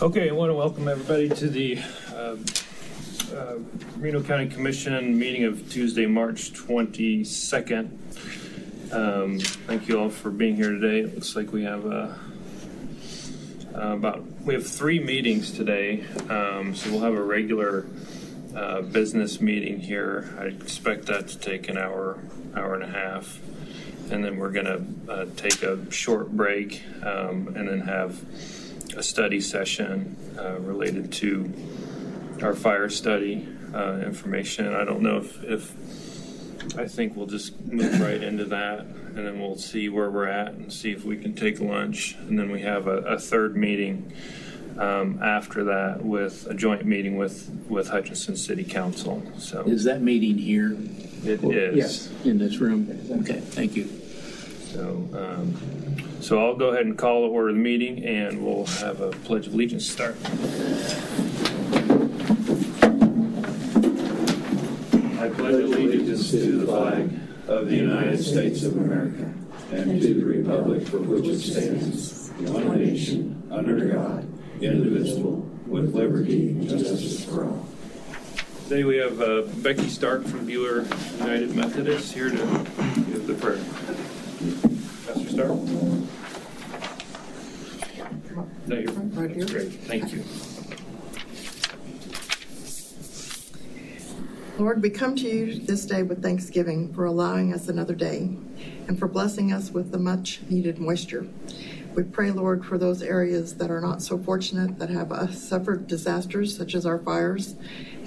Okay, I want to welcome everybody to the Reno County Commission meeting of Tuesday, March 22nd. Thank you all for being here today. It looks like we have we have 3 meetings today, so we'll have a regular business meeting here. I expect that to take an hour and a half, and then we're going to take a short break and then have a study session related to our fire study information. I don't know if I think we'll just move right into that, and then we'll see where we're at and see if we can take lunch. And then we have a third meeting after that with a joint meeting with Hutchinson City Council. So is that meeting here? It is. Yes, in this room. Okay, thank you. So I'll go ahead and call to order the meeting, and we'll have a Pledge of Allegiance start. I pledge allegiance to the flag of the United States of America and to the republic for which it stands, one nation, under God, indivisible, with liberty and justice for all. Today we have Becky Stark from Buhler United Methodist here to give the prayer. Pastor Stark? No, you're right here. That's great. Thank you. Lord, we come to you this day with thanksgiving for allowing us another day and for blessing us with the much needed moisture. We pray, Lord, for those areas that are not so fortunate, that have suffered disasters such as our fires,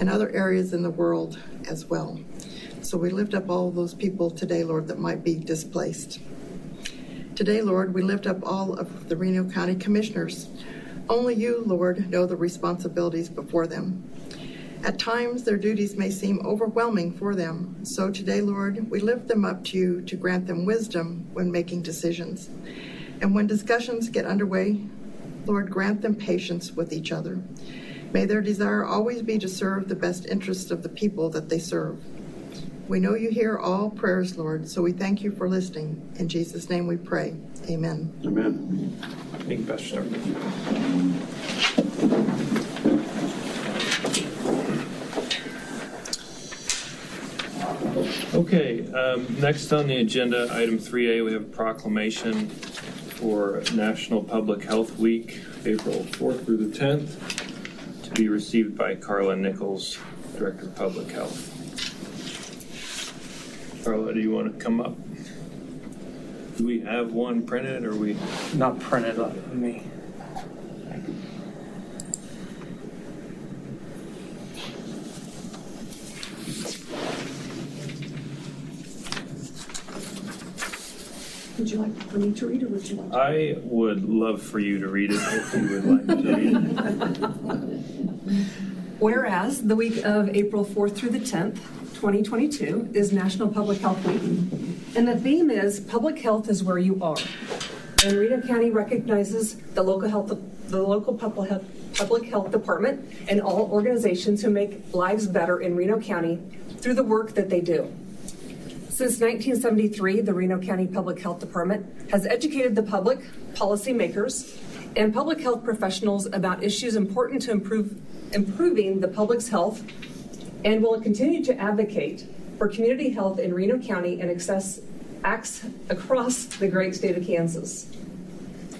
and other areas in the world as well. So we lift up all of those people today, Lord, that might be displaced. Today, Lord, we lift up all of the Reno County Commissioners. Only you, Lord, know the responsibilities before them. At times, their duties may seem overwhelming for them. So today, Lord, we lift them up to you to grant them wisdom when making decisions. And when discussions get underway, Lord, grant them patience with each other. May their desire always be to serve the best interests of the people that they serve. We know you hear all prayers, Lord, so we thank you for listening. In Jesus' name we pray. Amen. Amen. Thank you, Pastor Stark. Okay, next on the agenda, item 3A, we have a proclamation for National Public Health Week, April 4th through the 10th, to be received by Carla Nichols, Director of Public Health. Carla, do you want to come up? Do we have one printed, or are we? Not printed on me. Would you like for me to read, or would you like to? I would love for you to read it if you would like to read it. Whereas the week of April 4th through the 10th, 2022 is National Public Health Week, and the theme is Public Health is Where You Are. And Reno County recognizes the local public health department and all organizations who make lives better in Reno County through the work that they do. Since 1973, the Reno County Public Health Department has educated the public, policymakers, and public health professionals about issues important to improving the public's health, and will continue to advocate for community health in Reno County and acts across the great state of Kansas.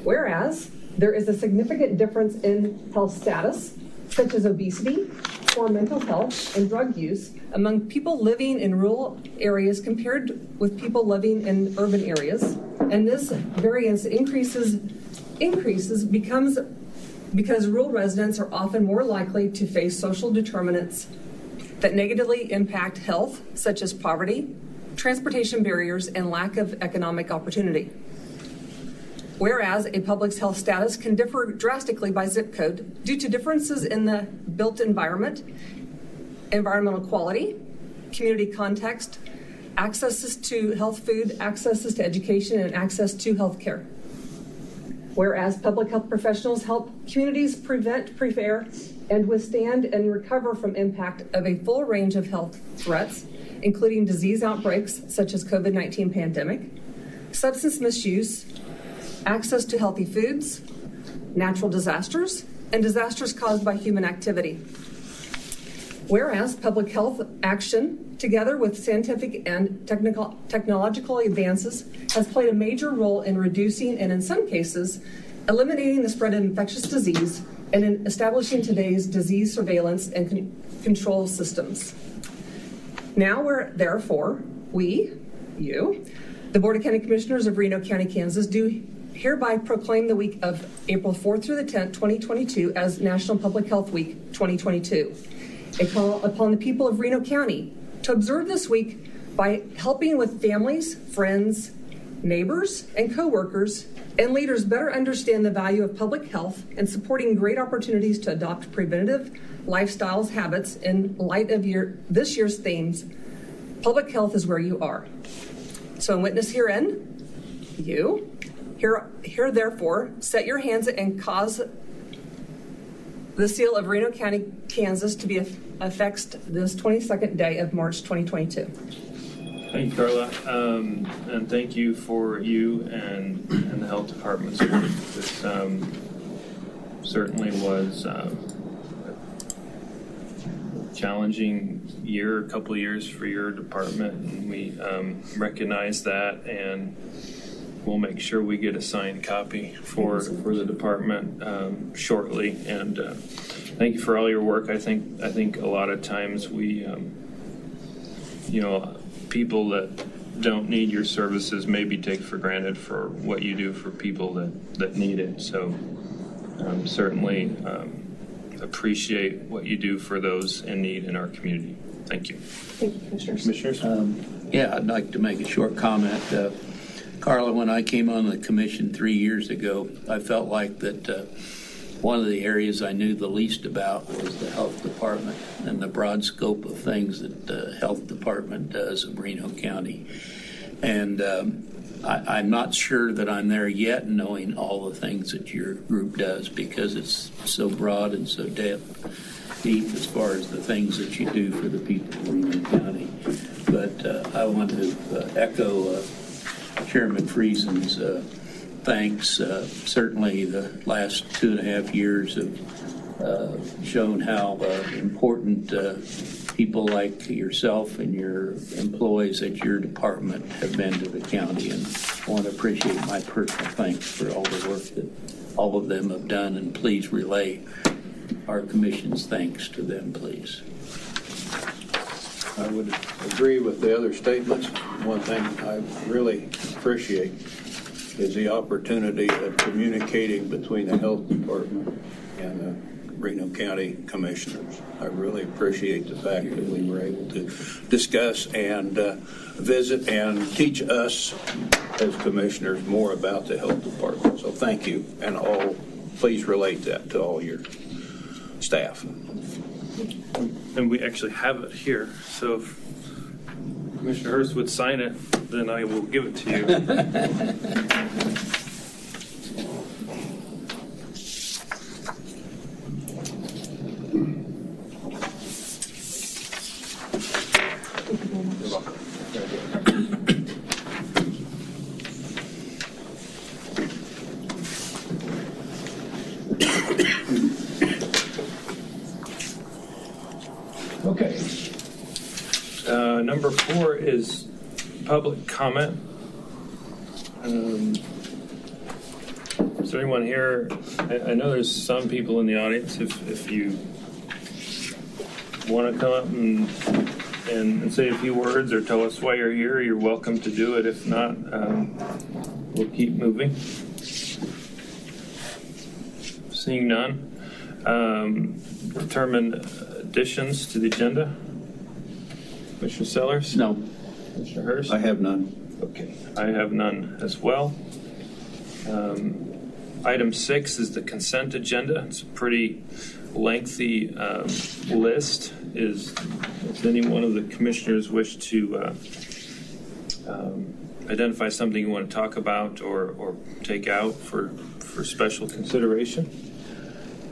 Whereas there is a significant difference in health status, such as obesity, poor mental health, and drug use among people living in rural areas compared with people living in urban areas. And this variance increases because rural residents are often more likely to face social determinants that negatively impact health, such as poverty, transportation barriers, and lack of economic opportunity. Whereas a public's health status can differ drastically by zip code due to differences in the built environment, environmental quality, community context, accesses to health food, accesses to education, and access to health care. Whereas public health professionals help communities prevent, prepare, and withstand and recover from impact of a full range of health threats, including disease outbreaks such as COVID-19 pandemic, substance misuse, access to healthy foods, natural disasters, and disasters caused by human activity. Whereas public health action, together with scientific and technological advances, has played a major role in reducing and, in some cases, eliminating the spread of infectious disease and in establishing today's disease surveillance and control systems. Now, therefore, you, the Board of County Commissioners of Reno County, Kansas, do hereby proclaim the week of April 4th through the 10th, 2022 as National Public Health Week 2022. A call upon the people of Reno County to observe this week by helping with families, friends, neighbors, and coworkers and leaders better understand the value of public health and supporting great opportunities to adopt preventative lifestyles habits in light of this year's themes. Public health is where you are. So in witness herein, you, here therefore, set your hands and cause the seal of Reno County, Kansas to be affixed this 22nd day of March 2022. Thank you, Carla, and thank you for you and the health department's work. This certainly was a challenging year, a couple of years for your department, and we recognize that, and we'll make sure we get a signed copy for the department shortly. And thank you for all your work. I think a lot of times we, people that don't need your services maybe take for granted for what you do for people that need it. So certainly appreciate what you do for those in need in our community. Thank you. Thank you, Commissioners. Commissioners? I'd like to make a short comment. Carla, when I came on the commission 3 years ago, I felt like that one of the areas I knew the least about was the health department and the broad scope of things that the health department does in Reno County. And I'm not sure that I'm there yet, knowing all the things that your group does, because it's so broad and so deep as far as the things that you do for the people of Reno County. But I want to echo Chairman Friesen's thanks. Certainly the last 2.5 years have shown how important people like yourself and your employees at your department have been to the county, and I want to appreciate my personal thanks for all the work that all of them have done, and please relay our commission's thanks to them, please. I would agree with the other statements. One thing I really appreciate is the opportunity of communicating between the health department and the Reno County commissioners. I really appreciate the fact that we were able to discuss and visit and teach us as commissioners more about the health department. So thank you, and please relate that to all your staff. And we actually have it here. So if Commissioner Hurst would sign it, then I will give it to you. Okay. Number 4 is public comment. Is there anyone here? I know there's some people in the audience. If you want to come up and say a few words or tell us why you're here, you're welcome to do it. If not, we'll keep moving. Seeing none. Determine additions to the agenda. Commissioner Sellers? No. Commissioner Hurst? I have none. Okay, I have none as well. Item 6 is the consent agenda. It's a pretty lengthy list. Does any one of the commissioners wish to identify something you want to talk about or take out for special consideration?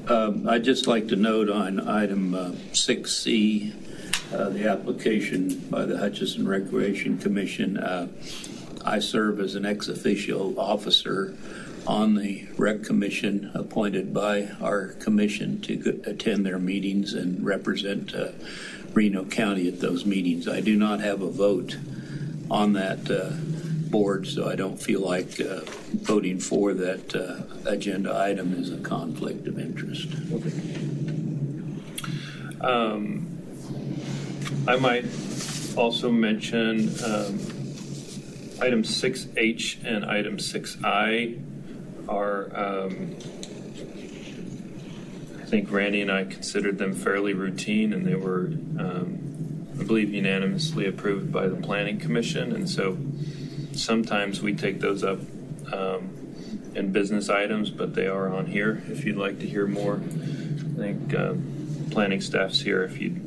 I'd just like to note on item 6C, the application by the Hutchinson Recreation Commission. I serve as an ex officio officer on the rec commission appointed by our commission to attend their meetings and represent Reno County at those meetings. I do not have a vote on that board, so I don't feel like voting for that agenda item is a conflict of interest. I might also mention item 6H and item 6I are, I think Randy and I considered them fairly routine, and they were, I believe, unanimously approved by the Planning Commission. And so sometimes we take those up in business items, but they are on here if you'd like to hear more. I think planning staff's here if you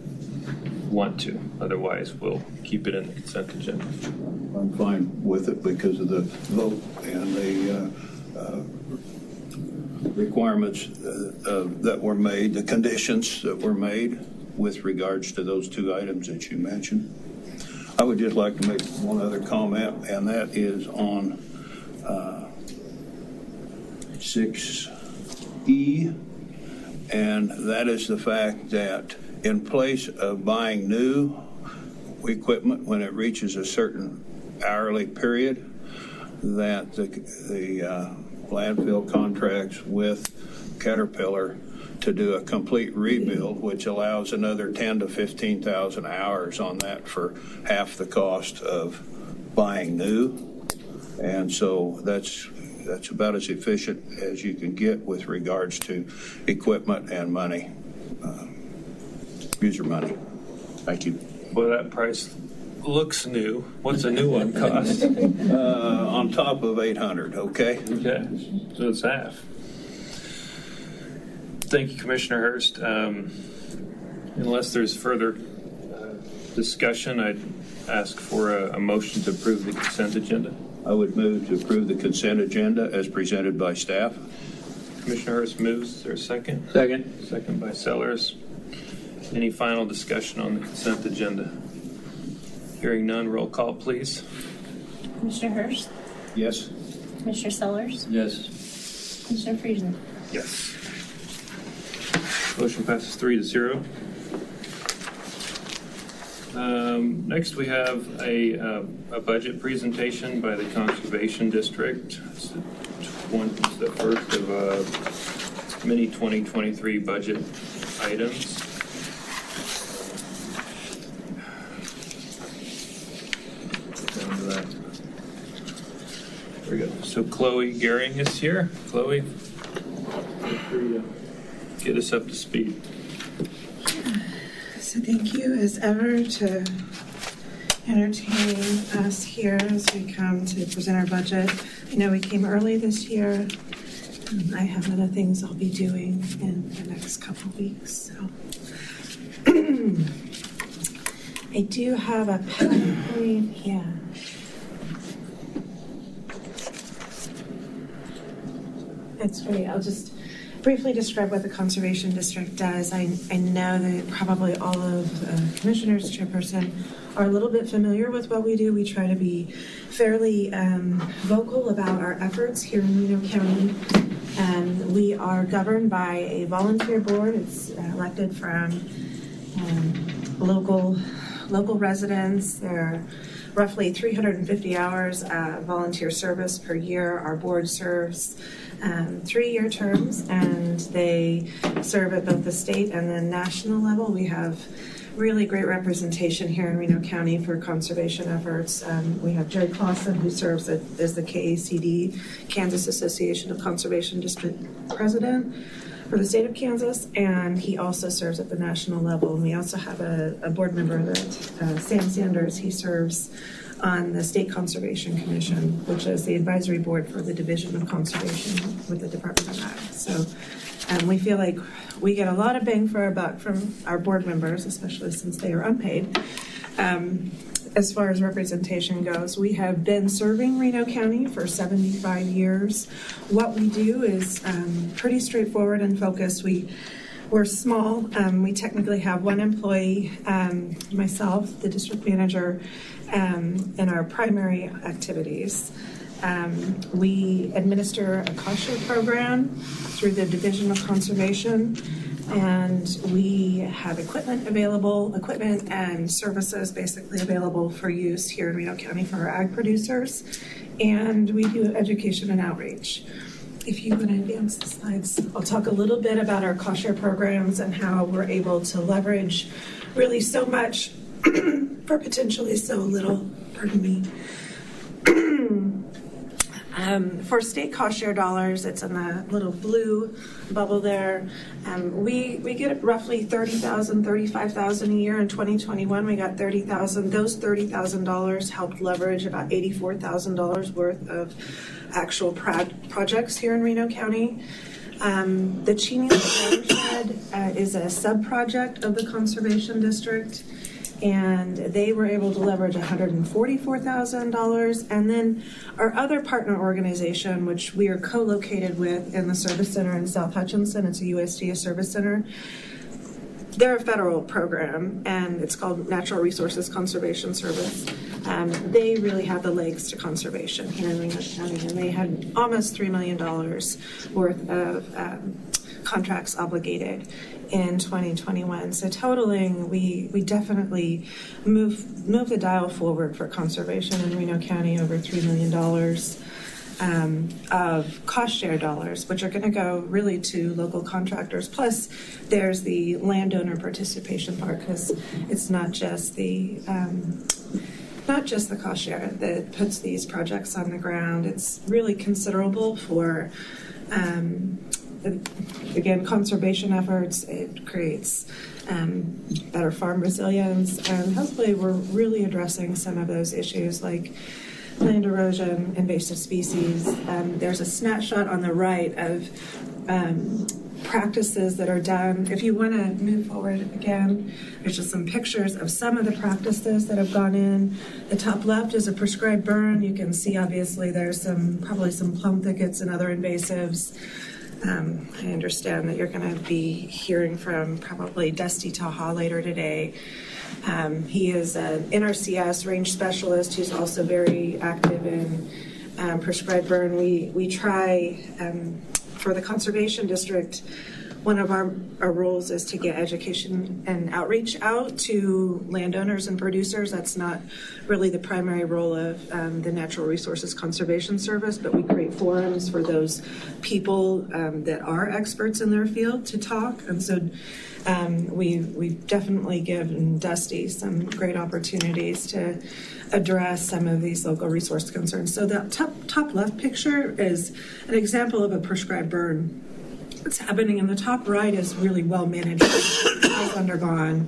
want to. Otherwise, we'll keep it in the consent agenda. I'm fine with it because of the vote and the requirements that were made, the conditions that were made with regards to those two items that you mentioned. I would just like to make one other comment, and that is on 6E, and that is the fact that in place of buying new equipment when it reaches a certain hourly period, that the landfill contracts with Caterpillar to do a complete rebuild, which allows another 10 to 15,000 hours on that for half the cost of buying new. And so that's about as efficient as you can get with regards to equipment and money, user money. Thank you. Well, that price looks new. What's a new one cost? On top of 800, okay? Okay, so it's half. Thank you, Commissioner Hurst. Unless there's further discussion, I'd ask for a motion to approve the consent agenda. I would move to approve the consent agenda as presented by staff. Commissioner Hurst moves. Is there a second? Second. Second by Sellers. Any final discussion on the consent agenda? Hearing none, roll call, please. Commissioner Hurst, Yes? Commissioner Sellers, Yes. Commissioner Friesen. Yes. Motion passes 3-0. Next, we have a budget presentation by the Conservation District. It's the first of many 2023 budget items. There we go. So Chloe Gehring is here. Chloe, feel free to get us up to speed. So thank you as ever to entertain us here as we come to present our budget. I know we came early this year. I have other things I'll be doing in the next couple of weeks. So I do have a PowerPoint here. That's great. I'll just briefly describe what the Conservation District does. I know that probably all of the commissioners, chairperson, are a little bit familiar with what we do. We try to be fairly vocal about our efforts here in Reno County. We are governed by a volunteer board. It's elected from local residents. There are roughly 350 hours volunteer service per year. Our board serves 3-year terms, and they serve at both the state and the national level. We have really great representation here in Reno County for conservation efforts. We have Jerry Clausen, who serves as the KACD, Kansas Association of Conservation District President for the state of Kansas, and he also serves at the national level. And we also have a board member, Sam Sanders. He serves on the State Conservation Commission, which is the advisory board for the Division of Conservation with the Department of Ag. So we feel like we get a lot of bang for our buck from our board members, especially since they are unpaid. As far as representation goes, we have been serving Reno County for 75 years. What we do is pretty straightforward and focused. We're small. We technically have one employee, myself, the district manager, in our primary activities. We administer a cost share program through the Division of Conservation, and we have equipment and services basically available for use here in Reno County for our ag producers, and we do education and outreach. If you want to advance the slides, I'll talk a little bit about our cost share programs and how we're able to leverage really so much for potentially so little. Pardon me. For state cost share dollars, it's in the little blue bubble there. We get roughly $30,000, $35,000 a year. In 2021, we got $30,000. Those $30,000 helped leverage about $84,000 worth of actual projects here in Reno County. The Cheney Lake Watershed is a sub-project of the Conservation District, and they were able to leverage $144,000. And then our other partner organization, which we are co-located with in the Service Center in South Hutchinson, it's a USDA Service Center. They're a federal program, and it's called Natural Resources Conservation Service. They really have the legs to conservation here in Reno County, and they had almost $3 million worth of contracts obligated in 2021. So totaling, we definitely move the dial forward for conservation in Reno County, over $3 million of cost share dollars, which are going to go really to local contractors. Plus, there's the landowner participation part, because it's not just the cost share that puts these projects on the ground. It's really considerable for again, conservation efforts. It creates better farm resilience, and hopefully we're really addressing some of those issues like land erosion, invasive species. There's a snapshot on the right of practices that are done. If you want to move forward again, there's just some pictures of some of the practices that have gone in. The top left is a prescribed burn. You can see obviously there's probably some plum thickets and other invasives. I understand that you're going to be hearing from probably Dusty Taha later today. He is an NRCS range specialist who's also very active in prescribed burn. We try, for the Conservation District, one of our roles is to get education and outreach out to landowners and producers. That's not really the primary role of the Natural Resources Conservation Service, but we create forums for those people that are experts in their field to talk. And so we've definitely given Dusty some great opportunities to address some of these local resource concerns. So the top left picture is an example of a prescribed burn. What's happening in the top right is really well managed. Has undergone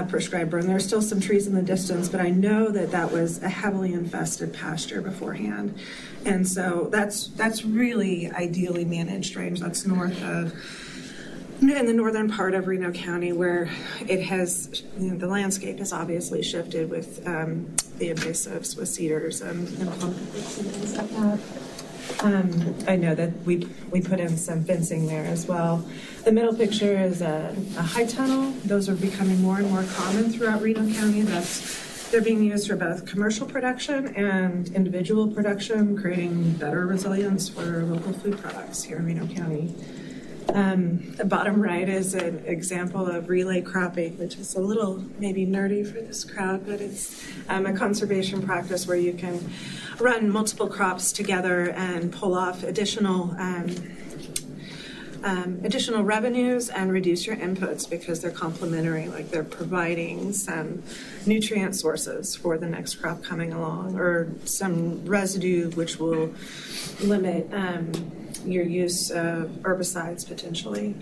prescribed burn. There's still some trees in the distance, but I know that was a heavily infested pasture beforehand, and so that's really ideally managed range. That's north of, in the northern part of Reno County, where it has, the landscape has obviously shifted with the invasives, with cedars and plum thickets and things like that. I know that we put in some fencing there as well. The middle picture is a high tunnel. Those are becoming more and more common throughout Reno County. They're being used for both commercial production and individual production, creating better resilience for local food products here in Reno County. The bottom right is an example of relay cropping, which is a little maybe nerdy for this crowd, but it's a conservation practice where you can run multiple crops together and pull off additional revenues and reduce your inputs because they're complementary, like they're providing some nutrient sources for the next crop coming along, or some residue which will limit your use of herbicides potentially.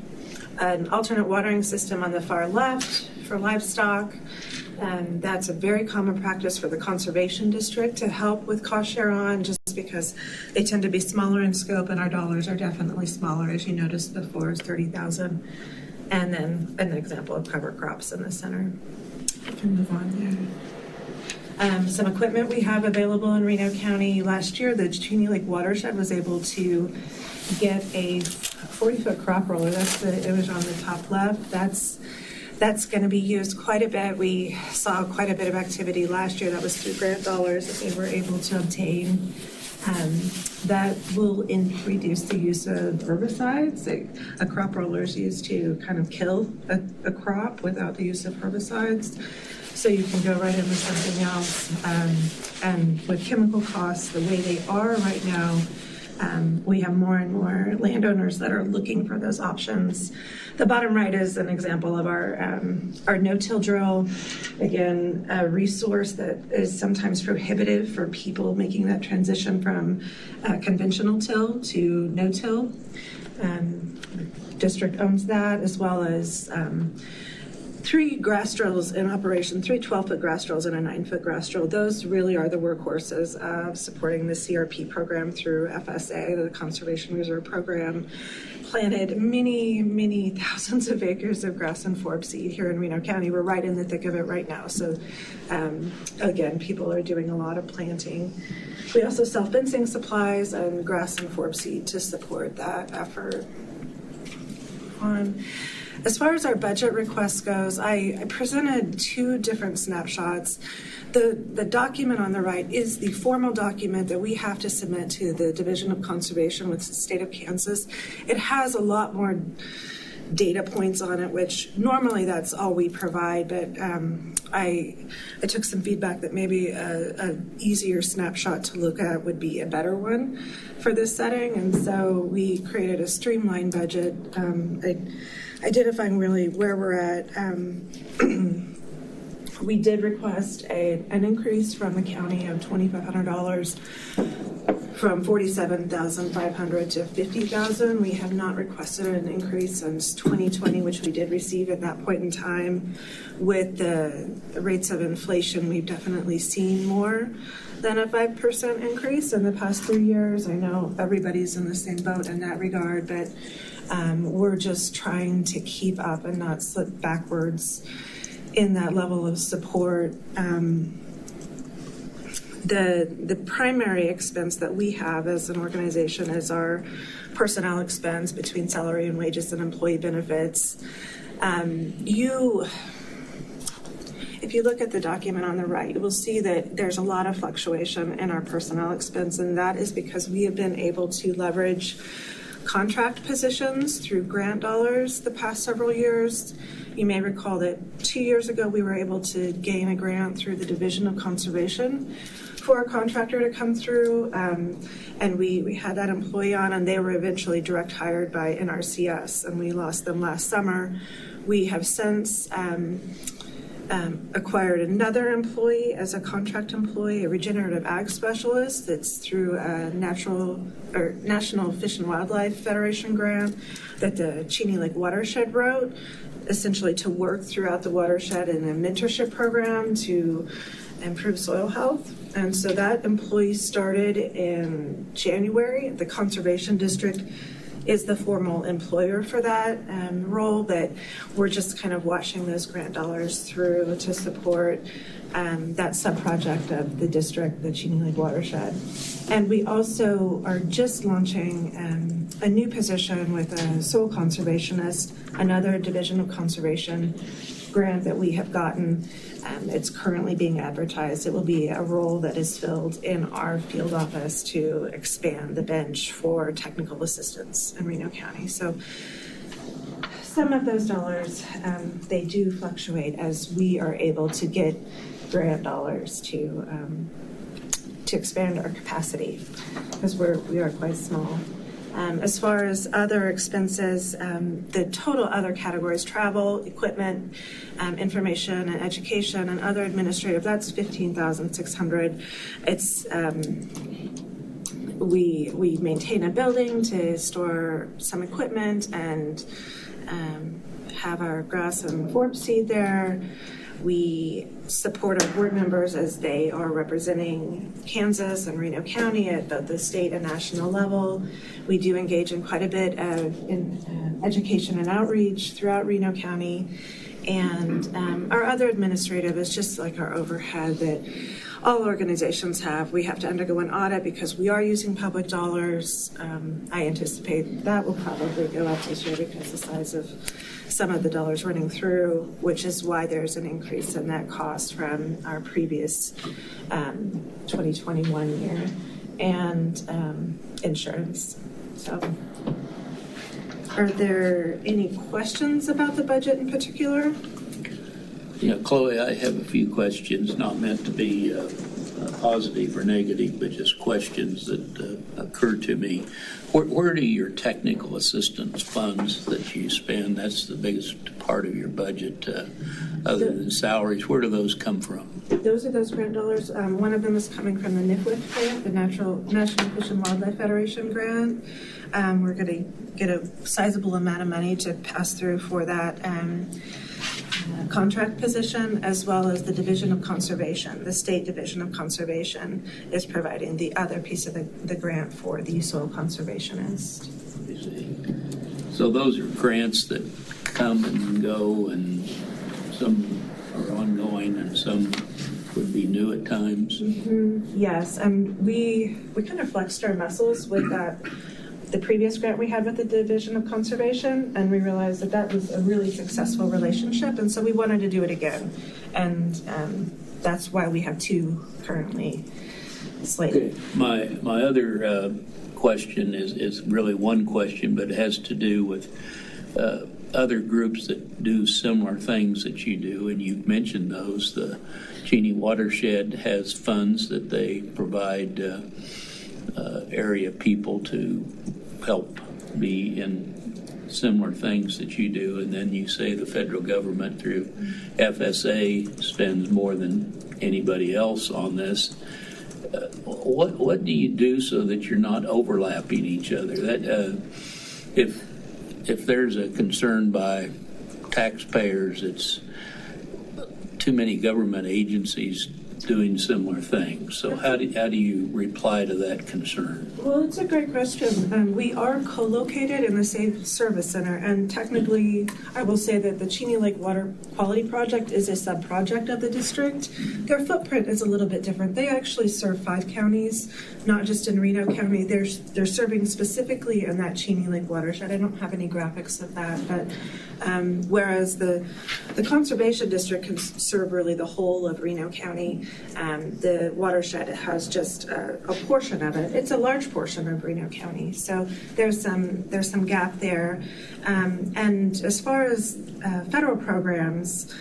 An alternate watering system on the far left for livestock. That's a very common practice for the Conservation District to help with cost share on, just because they tend to be smaller in scope, and our dollars are definitely smaller, as you noticed before, is $30,000. And then an example of cover crops in the center. I can move on there. Some equipment we have available in Reno County. Last year, the Cheney Lake Watershed was able to get a 40-foot crop roller. That's the image on the top left. That's going to be used quite a bit. We saw quite a bit of activity last year. That was through grant dollars that they were able to obtain. That will reduce the use of herbicides. A crop roller is used to kind of kill a crop without the use of herbicides. So you can go right in with something else. And with chemical costs the way they are right now, we have more and more landowners that are looking for those options. The bottom right is an example of our no-till drill. Again, a resource that is sometimes prohibitive for people making that transition from conventional till to no-till. District owns that, as well as 3 grass drills in operation, 3 12-foot grass drills and a 9-foot grass drill. Those really are the workhorses of supporting the CRP program through FSA, the Conservation Reserve Program. Planted many, many thousands of acres of grass and forb seed here in Reno County. We're right in the thick of it right now. So again, people are doing a lot of planting. We also sell fencing supplies and grass and forb seed to support that effort. As far as our budget request goes, I presented 2 different snapshots. The document on the right is the formal document that we have to submit to the Division of Conservation with the state of Kansas. It has a lot more data points on it, which normally that's all we provide, but I took some feedback that maybe a easier snapshot to look at would be a better one for this setting, and so we created a streamlined budget, identifying really where we're at. We did request an increase from the county of $2,500 from $47,500 to $50,000. We have not requested an increase since 2020, which we did receive at that point in time. With the rates of inflation, we've definitely seen more than a 5% increase in the past 3 years. I know everybody's in the same boat in that regard, but we're just trying to keep up and not slip backwards in that level of support. The primary expense that we have as an organization is our personnel expense between salary and wages and employee benefits. If you look at the document on the right, you will see that there's a lot of fluctuation in our personnel expense, and that is because we have been able to leverage contract positions through grant dollars the past several years. You may recall that 2 years ago we were able to gain a grant through the Division of Conservation for a contractor to come through, and we had that employee on, and they were eventually direct hired by NRCS, and we lost them last summer. We have since acquired another employee as a contract employee, a regenerative ag specialist that's through a National Fish and Wildlife Federation grant that the Cheney Lake Watershed wrote, essentially to work throughout the watershed in a mentorship program to improve soil health. And so that employee started in January. The Conservation District is the formal employer for that role, but we're just kind of watching those grant dollars through to support that subproject of the district, the Cheney Lake Watershed. And we also are just launching a new position with a soil conservationist, another Division of Conservation grant that we have gotten. It's currently being advertised. It will be a role that is filled in our field office to expand the bench for technical assistance in Reno County. So some of those dollars, they do fluctuate as we are able to get grant dollars to expand our capacity, because we are quite small. As far as other expenses, the total other categories, travel, equipment, information and education, and other administrative, that's $15,600. It's we maintain a building to store some equipment and have our grass and forb seed there. We support our board members as they are representing Kansas and Reno County at both the state and national level. We do engage in quite a bit in education and outreach throughout Reno County. And our other administrative is just like our overhead that all organizations have. We have to undergo an audit because we are using public dollars. I anticipate that will probably go up this year because the size of some of the dollars running through, which is why there's an increase in that cost from our previous 2021 year. and insurance. So, are there any questions about the budget in particular? Yeah, Chloe, I have a few questions, not meant to be positive or negative, but just questions that occur to me. Where do your technical assistance funds that you spend, that's the biggest part of your budget, other than salaries, where do those come from? Those are those grant dollars. One of them is coming from the NIFWIF grant, the National Fish and Wildlife Federation grant. We're going to get a sizable amount of money to pass through for that contract position, as well as the Division of Conservation. The State Division of Conservation is providing the other piece of the grant for the soil conservationist. So those are grants that come and go, and some are ongoing and some would be new at times. Yes, and we kind of flexed our muscles with the previous grant we had with the Division of Conservation, and we realized that was a really successful relationship, and so we wanted to do it again. And that's why we have two currently slated. Okay. My other question is really one question, but it has to do with other groups that do similar things that you do, and you've mentioned those. The Cheney Watershed has funds that they provide area people to help be in similar things that you do, and then you say the federal government through FSA spends more than anybody else on this. What do you do so that you're not overlapping each other? That if there's a concern by taxpayers, it's too many government agencies doing similar things. So how do you reply to that concern? Well, it's a great question. We are co-located in the same service center, and technically, I will say that the Cheney Lake Water Quality Project is a sub-project of the district. Their footprint is a little bit different. They actually serve 5 counties, not just in Reno County. They're serving specifically in that Cheney Lake watershed. I don't have any graphics of that, but whereas the Conservation District can serve really the whole of Reno County, the watershed has just a portion of it. It's a large portion of Reno County, so there's some gap there. And as far as federal programs,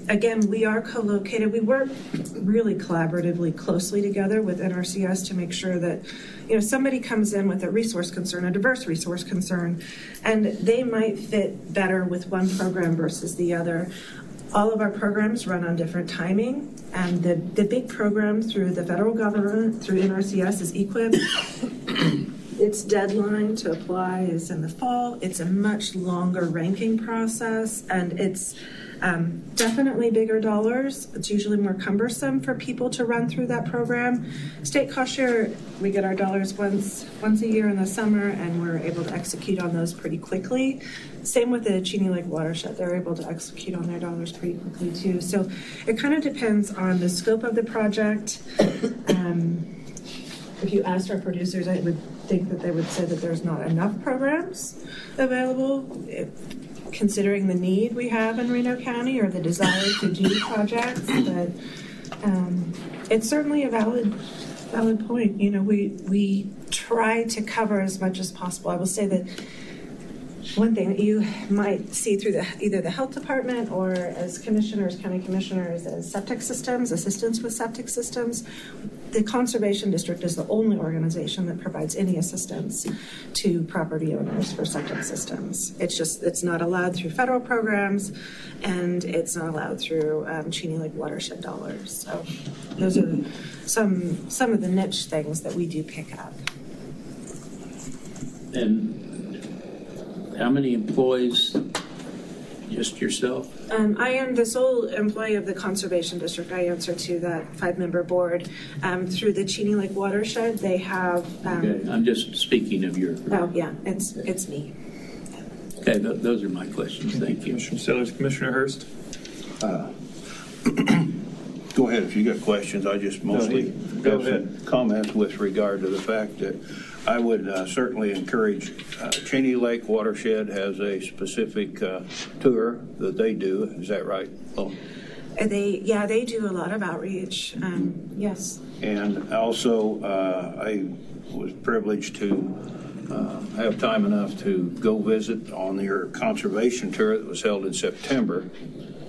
again, we are co-located. We work really collaboratively closely together with NRCS to make sure that, somebody comes in with a resource concern, a diverse resource concern, and they might fit better with one program versus the other. All of our programs run on different timing, and the big program through the federal government, through NRCS, is EQIP. Its deadline to apply is in the fall. It's a much longer ranking process, and it's definitely bigger dollars. It's usually more cumbersome for people to run through that program. State cost share, we get our dollars once a year in the summer, and we're able to execute on those pretty quickly. Same with the Cheney Lake Watershed. They're able to execute on their dollars pretty quickly too. So it kind of depends on the scope of the project. If you asked our producers, I would think that they would say that there's not enough programs available, considering the need we have in Reno County or the desire to do projects. But it's certainly a valid point. We try to cover as much as possible. I will say that one thing that you might see through either the health department or as commissioners, county commissioners, as septic systems, assistance with septic systems, the Conservation District is the only organization that provides any assistance to property owners for septic systems. It's not allowed through federal programs, and it's not allowed through Cheney Lake Watershed dollars. So those are some of the niche things that we do pick up. And how many employees? Just yourself? I am the sole employee of the Conservation District. I answer to that 5-member board. Through the Cheney Lake Watershed, they have... Okay, I'm just speaking of your... Oh, yeah, it's me. Okay, those are my questions. Thank you. Commissioner Sellers. Commissioner Hurst? Go ahead if you got questions. I just mostly Go have ahead. some comments with regard to the fact that I would certainly encourage Cheney Lake Watershed has a specific tour that they do. Is that right? Oh. They do a lot of outreach. Yes. And also, I was privileged to have time enough to go visit on your conservation tour that was held in September.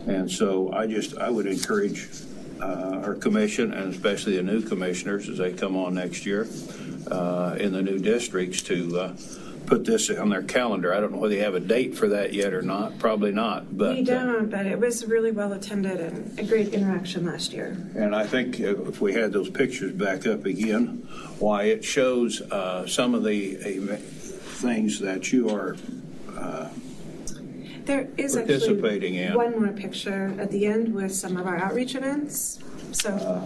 And so I would encourage our commission, and especially the new commissioners as they come on next year in the new districts, to put this on their calendar. I don't know whether you have a date for that yet or not. Probably not. But we don't, but it was really well attended and a great interaction last year. And I think if we had those pictures back up again, why it shows some of the things that you are there is participating actually in. one more picture at the end with some of our outreach events. So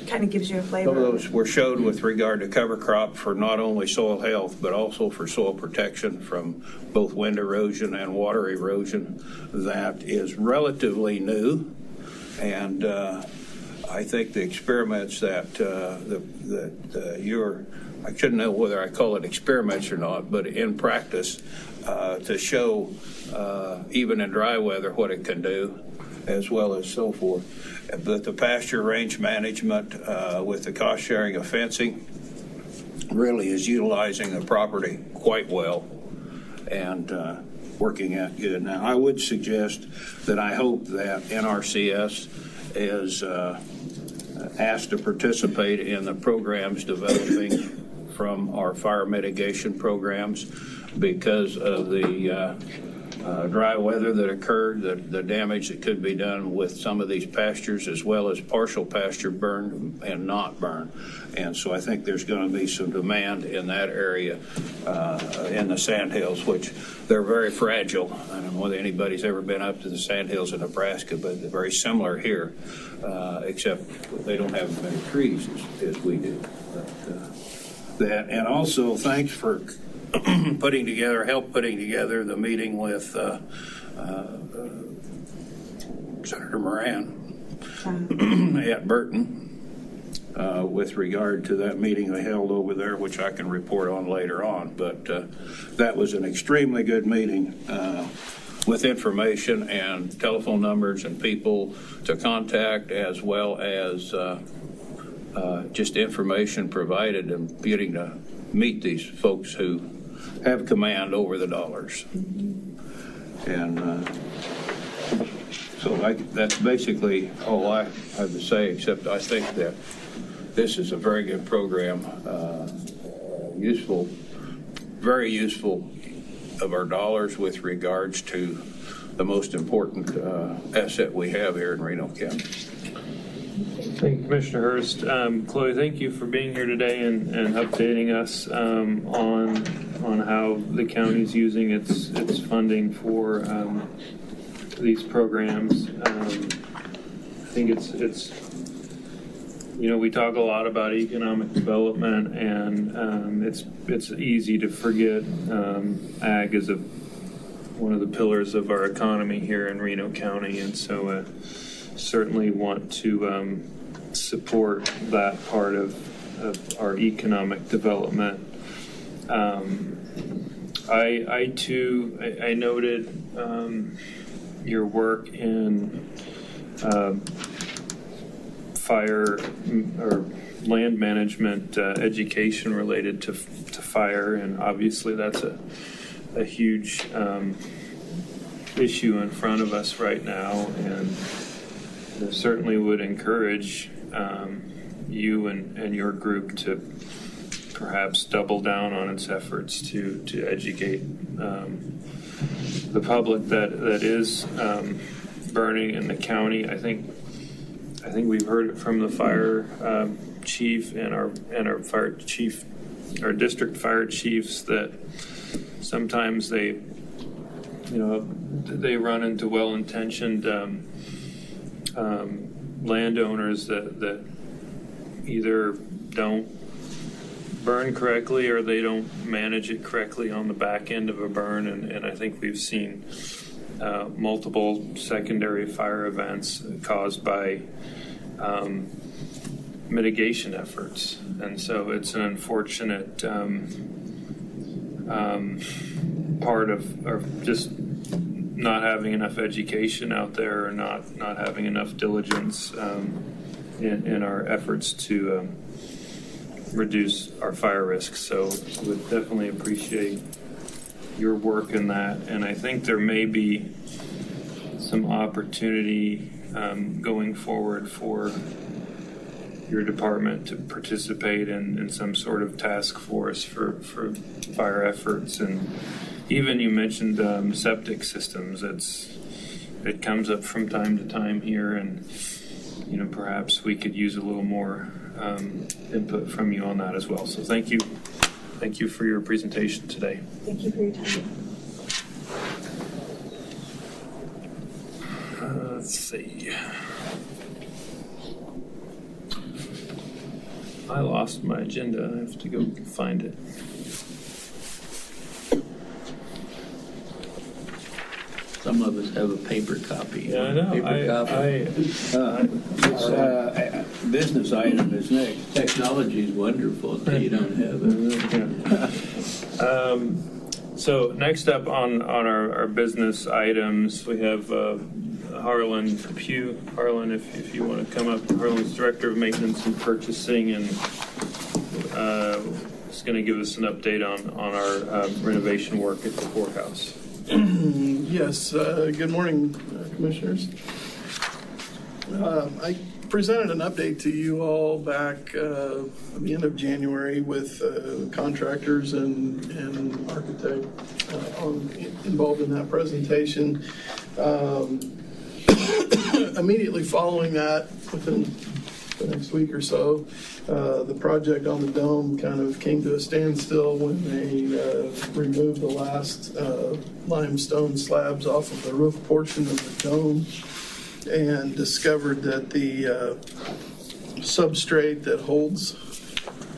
kind of gives you a flavor. Some of those were showed with regard to cover crop for not only soil health, but also for soil protection from both wind erosion and water erosion. That is relatively new. And I think the experiments that I shouldn't know whether I call it experiments or not, but in practice to show even in dry weather what it can do, as well as so forth. But the pasture range management with the cost sharing of fencing really is utilizing the property quite well and working out good. Now, I would suggest that I hope that NRCS is asked to participate in the programs developing from our fire mitigation programs because of the dry weather that occurred, the damage that could be done with some of these pastures, as well as partial pasture burned and not burned. And so I think there's going to be some demand in that area in the Sandhills, which they're very fragile. I don't know whether anybody's ever been up to the Sandhills in Nebraska, but they're very similar here, except they don't have as many trees as we do. But, and also thanks for help putting together the meeting with Senator Moran at Burton with regard to that meeting they held over there, which I can report on later on. But that was an extremely good meeting with information and telephone numbers and people to contact, as well as just information provided and getting to meet these folks who have command over the dollars. And so that's basically all I have to say, except I think that this is a very good program, useful, very useful of our dollars with regards to the most important asset we have here in Reno County. Thank you, Commissioner Hurst. Chloe, thank you for being here today and updating us on how the county's using its funding for these programs. I think it's we talk a lot about economic development, and it's easy to forget ag is one of the pillars of our economy here in Reno County, and so certainly want to support that part of our economic development. I too noted your work in fire or land management education related to fire, and obviously that's a huge issue in front of us right now, and certainly would encourage you and your group to perhaps double down on its efforts to educate the public that is burning in the county. I think we've heard it from the fire chief and our fire chief, our district fire chiefs, that sometimes they run into well-intentioned landowners that either don't burn correctly or they don't manage it correctly on the back end of a burn, and I think we've seen multiple secondary fire events caused by mitigation efforts, and so it's an unfortunate part of just not having enough education out there, or not having enough diligence in our efforts to reduce our fire risks. So would definitely appreciate your work in that. And I think there may be some opportunity going forward for your department to participate in some sort of task force for fire efforts. And even you mentioned septic systems. It comes up from time to time here, and perhaps we could use a little more input from you on that as well. So thank you for your presentation today. Thank you for your time. Let's see. I lost my agenda. I have to go find it. Some of us have a paper copy. Yeah, I know. Paper copy. Business item is next. Technology is wonderful until you don't have it. So next up on our business items, we have Harlan Pugh. Harlan, if you want to come up. Harlan's Director of Maintenance and Purchasing, and is going to give us an update on our renovation work at the courthouse. Yes, good morning, Commissioners. I presented an update to you all back at the end of January with contractors and architect involved in that presentation. Immediately following that, within the next week or so, the project on the dome kind of came to a standstill when they removed the last limestone slabs off of the roof portion of the dome, and discovered that the substrate that holds,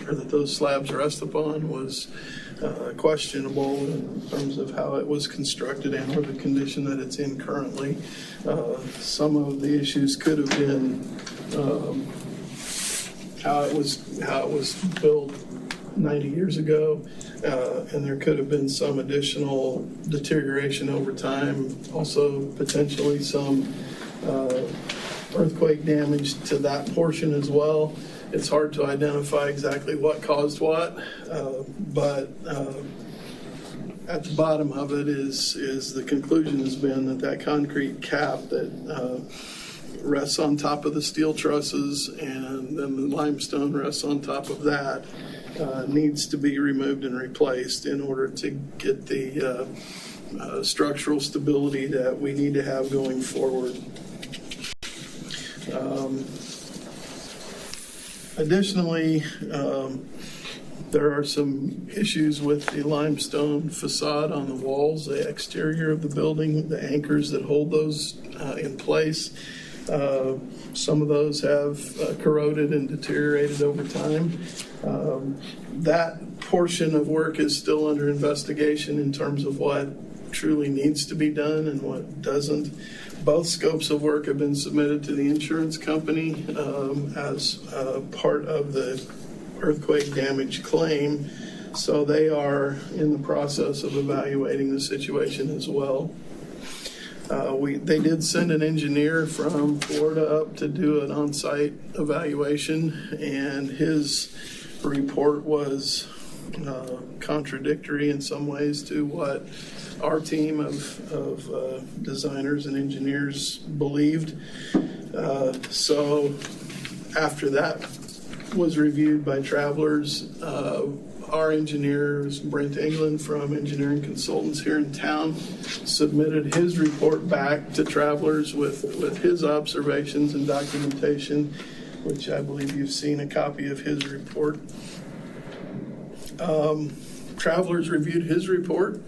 or that those slabs rest upon, was questionable in terms of how it was constructed and or the condition that it's in currently. Some of the issues could have been how it was built 90 years ago, and there could have been some additional deterioration over time. Also, potentially some earthquake damage to that portion as well. It's hard to identify exactly what caused what, but at the bottom of it is the conclusion has been that concrete cap that rests on top of the steel trusses and then the limestone rests on top of that needs to be removed and replaced in order to get the structural stability that we need to have going forward. Additionally, there are some issues with the limestone facade on the walls, the exterior of the building, the anchors that hold those in place. Some of those have corroded and deteriorated over time. That portion of work is still under investigation in terms of what truly needs to be done and what doesn't. Both scopes of work have been submitted to the insurance company as part of the earthquake damage claim. So they are in the process of evaluating the situation as well. They did send an engineer from Florida up to do an on-site evaluation, and his report was contradictory in some ways to what our team of designers and engineers believed. So after that was reviewed by Travelers, our engineers, Brent England from Engineering Consultants here in town, submitted his report back to Travelers with his observations and documentation, which I believe you've seen a copy of his report. Travelers reviewed his report,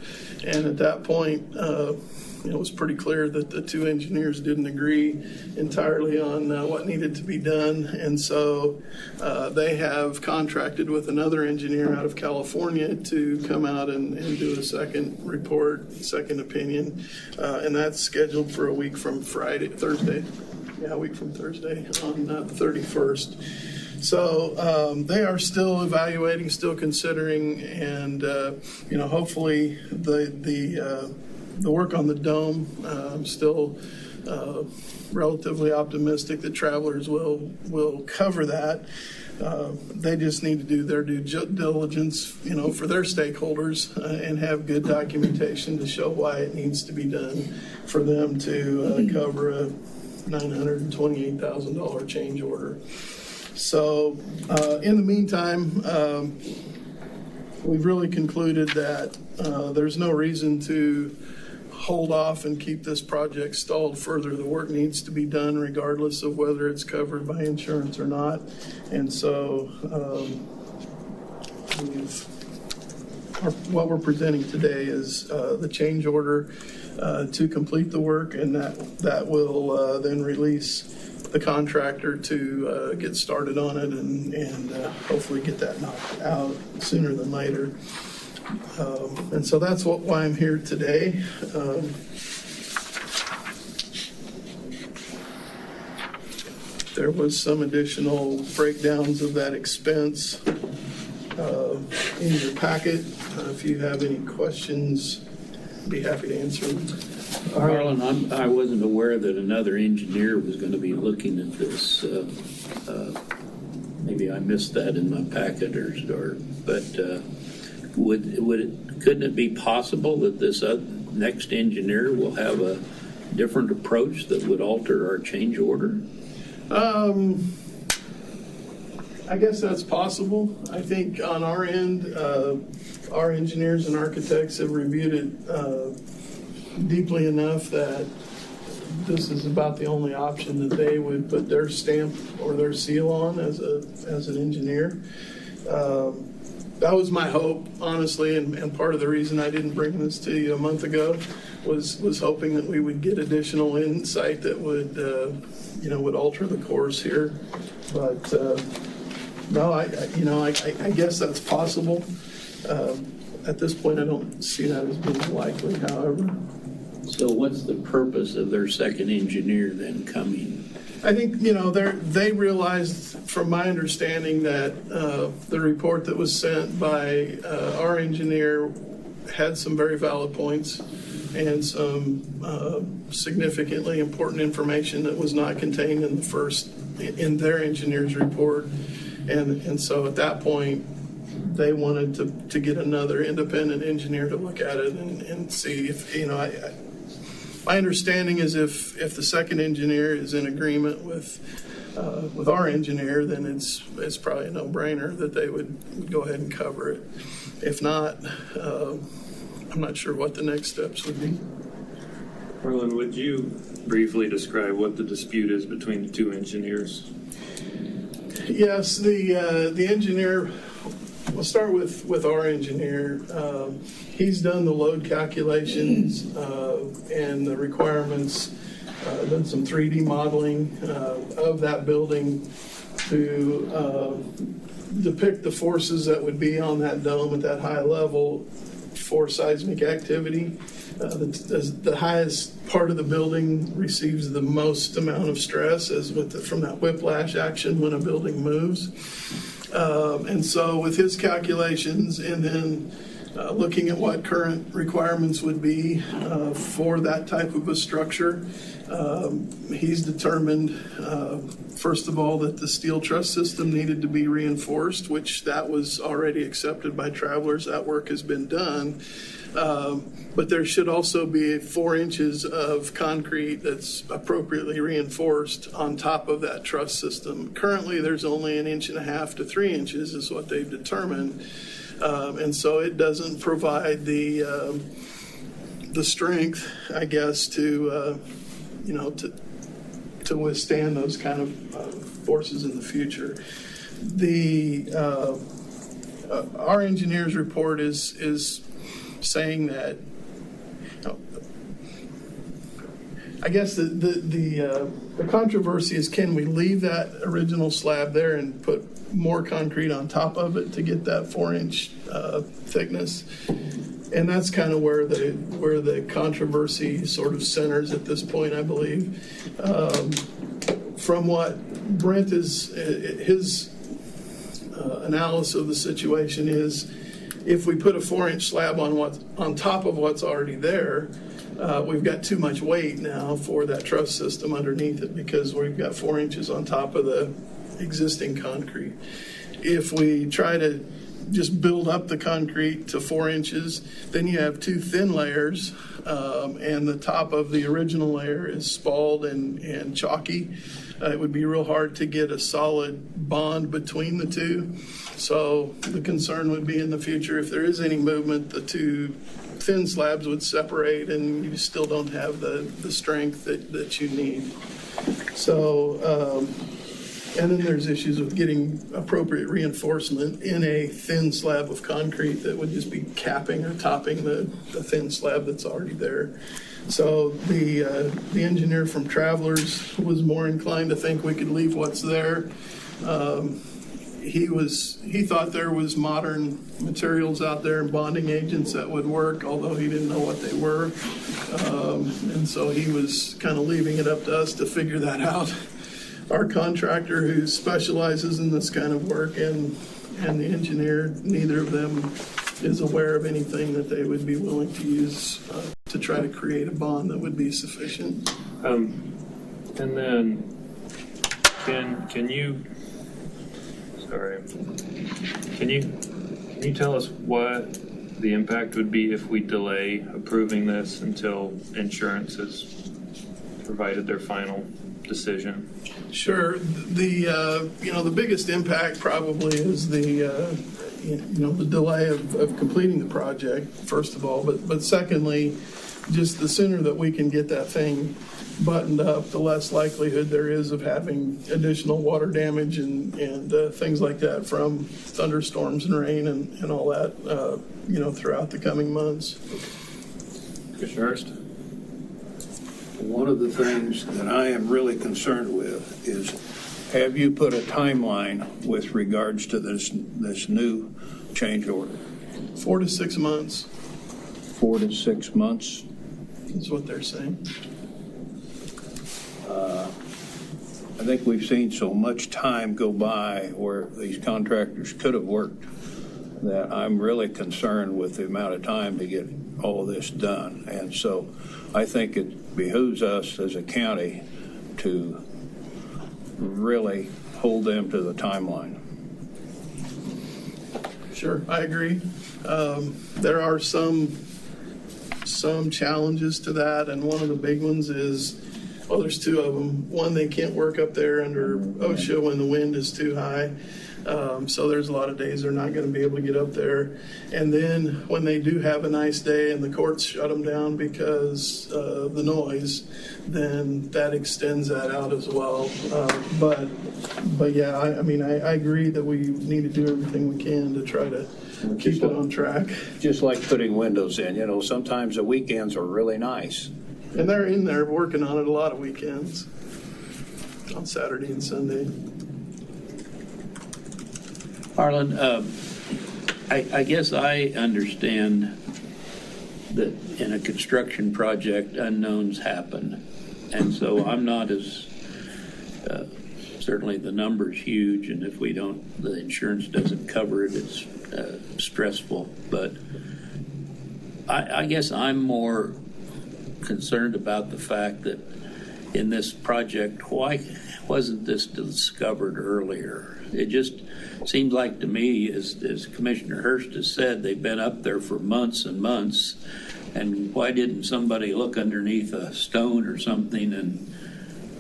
and at that point, it was pretty clear that the two engineers didn't agree entirely on what needed to be done, and so they have contracted with another engineer out of California to come out and do a second report, second opinion, and that's scheduled for a week from Thursday on the 31st. So they are still evaluating, still considering, and hopefully the the work on the dome, I'm still relatively optimistic that Travelers will cover that. They just need to do their due diligence, for their stakeholders and have good documentation to show why it needs to be done for them to cover a $928,000 change order. So in the meantime, we've really concluded that there's no reason to hold off and keep this project stalled further. The work needs to be done regardless of whether it's covered by insurance or not. And so what we're presenting today is the change order to complete the work, and that will then release the contractor to get started on it and hopefully get that knocked out sooner than later. And so that's why I'm here today. There was some additional breakdowns of that expense in your packet. If you have any questions, I'd be happy to answer them. Harlan, I wasn't aware that another engineer was going to be looking at this. Maybe I missed that in my packet, but couldn't it be possible that this next engineer will have a different approach that would alter our change order? I guess that's possible. I think on our end, our engineers and architects have reviewed it deeply enough that this is about the only option that they would put their stamp or their seal on as an engineer. That was my hope, honestly, and part of the reason I didn't bring this to you a month ago was hoping that we would get additional insight that would alter the course here. But no, I guess that's possible. At this point, I don't see that as being likely, however. So what's the purpose of their second engineer then coming? I think, they realized, from my understanding, that the report that was sent by our engineer had some very valid points and some significantly important information that was not contained in their engineer's report. And so at that point, they wanted to get another independent engineer to look at it and see if, my understanding is if the second engineer is in agreement with our engineer, then it's probably a no-brainer that they would go ahead and cover it. If not, I'm not sure what the next steps would be. Harlan, would you briefly describe what the dispute is between the two engineers? Yes, the engineer. We'll start with our engineer. He's done the load calculations and the requirements, done some 3D modeling of that building to depict the forces that would be on that dome at that high level for seismic activity. The highest part of the building receives the most amount of stress from that whiplash action when a building moves. And so with his calculations and then looking at what current requirements would be for that type of a structure, he's determined, first of all, that the steel truss system needed to be reinforced, which that was already accepted by Travelers. That work has been done. But there should also be 4 inches of concrete that's appropriately reinforced on top of that truss system. Currently, there's only 1.5 inches to 3 inches is what they've determined. And so it doesn't provide the strength, I guess, to withstand those kind of forces in the future. Our engineer's report is saying that, I guess the controversy is, can we leave that original slab there and put more concrete on top of it to get that 4-inch thickness? And that's kind of where the controversy sort of centers at this point, I believe. From what Brent his analysis of the situation is, if we put a 4-inch slab on top of what's already there, we've got too much weight now for that truss system underneath it because we've got 4 inches on top of the existing concrete. If we try to just build up the concrete to 4 inches, then you have 2 thin layers, and the top of the original layer is spalled and chalky. It would be real hard to get a solid bond between the two. So the concern would be in the future, if there is any movement, the 2 thin slabs would separate and you still don't have the strength that you need. So, and then there's issues with getting appropriate reinforcement in a thin slab of concrete that would just be capping or topping the thin slab that's already there. So the engineer from Travelers was more inclined to think we could leave what's there. He thought there was modern materials out there and bonding agents that would work, although he didn't know what they were. And so he was kind of leaving it up to us to figure that out. Our contractor who specializes in this kind of work and the engineer, neither of them is aware of anything that they would be willing to use to try to create a bond that would be sufficient. And then can you tell us what the impact would be if we delay approving this until insurance has provided their final decision? Sure. The biggest impact probably is the delay of completing the project, first of all, but secondly, just the sooner that we can get that thing buttoned up, the less likelihood there is of having additional water damage and things like that from thunderstorms and rain and all that, throughout the coming months. Commissioner Hurst? One of the things that I am really concerned with is, have you put a timeline with regards to this new change order? 4 to 6 months 4 to 6 months? is what they're saying. I think we've seen so much time go by where these contractors could have worked that I'm really concerned with the amount of time to get all of this done. And so I think it behooves us as a county to really hold them to the timeline. Sure, I agree. There are some challenges to that, and one of the big ones is, well, there's 2 of them. One, they can't work up there under OSHA when the wind is too high. So there's a lot of days they're not going to be able to get up there. And then when they do have a nice day and the courts shut them down because of the noise, then that extends that out as well. But yeah, I agree that we need to do everything we can to try to keep it on track. Just like putting windows in, sometimes the weekends are really nice. And they're in there working on it a lot of weekends, on Saturday and Sunday. Harlan, I guess I understand that in a construction project, unknowns happen. And so I'm not as, certainly the number's huge, and if the insurance doesn't cover it, it's stressful. But I guess I'm more concerned about the fact that in this project, why wasn't this discovered earlier? It just seems like to me, as Commissioner Hurst has said, they've been up there for months and months, and why didn't somebody look underneath a stone or something and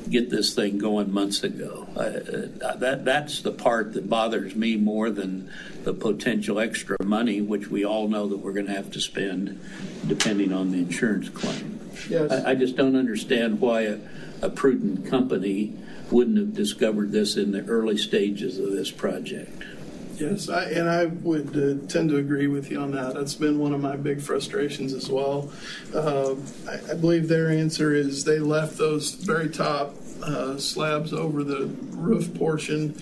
get this thing going months ago? That's the part that bothers me more than the potential extra money, which we all know that we're going to have to spend depending on the insurance claim. Yes. I just don't understand why a prudent company wouldn't have discovered this in the early stages of this project. Yes, I would tend to agree with you on that. That's been one of my big frustrations as well. I believe their answer is they left those very top slabs over the roof portion,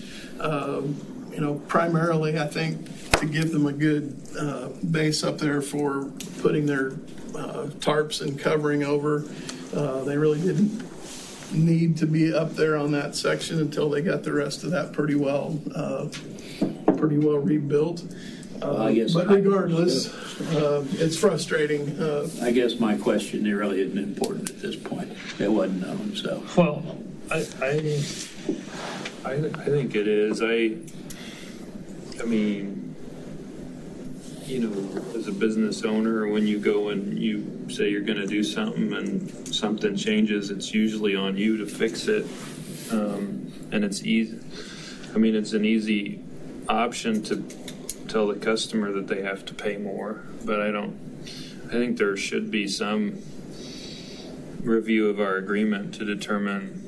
primarily, I think, to give them a good base up there for putting their tarps and covering over. They really didn't need to be up there on that section until they got the rest of that pretty well rebuilt. I guess But regardless, it's frustrating. I guess my question there really isn't important at this point. It wasn't known, so. Well, I think it is. I mean, you know, as a business owner, when you go and you say you're going to do something and something changes, it's usually on you to fix it. And it's easy. I mean, it's an easy option to tell the customer that they have to pay more, but I think there should be some review of our agreement to determine,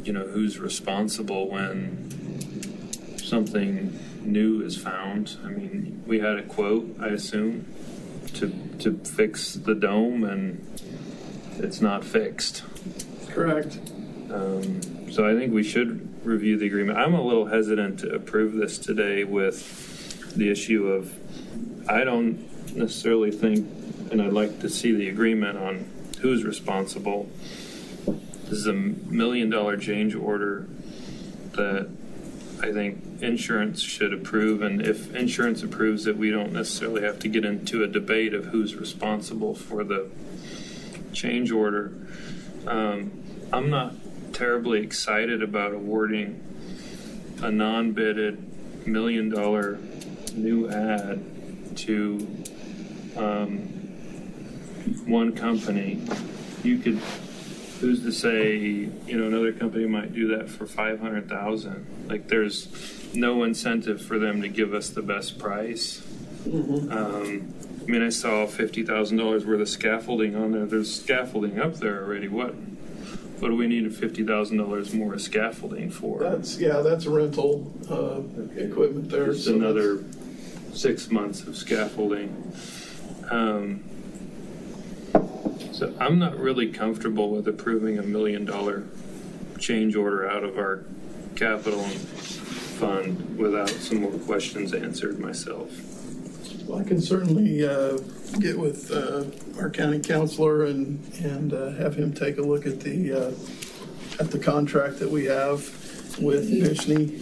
you know, who's responsible when something new is found. I mean, we had a quote, I assume, to fix the dome, and it's not fixed. Correct. So I think we should review the agreement. I'm a little hesitant to approve this today with the issue of, I don't necessarily think, and I'd like to see the agreement on who's responsible. This is $1 million change order that I think insurance should approve, and if insurance approves it, we don't necessarily have to get into a debate of who's responsible for the change order. I'm not terribly excited about awarding a non-bidded $1 million new ad to one company. Who's to say, you know, another company might do that for $500,000? Like, there's no incentive for them to give us the best price. I mean, I saw $50,000 worth of scaffolding on there. There's scaffolding up there already. What do we need $50,000 more of scaffolding for? That's a rental equipment there. Just another 6 months of scaffolding. So I'm not really comfortable with approving $1 million change order out of our capital fund without some more questions answered myself. Well, I can certainly get with our county counselor and have him take a look at the contract that we have with Disney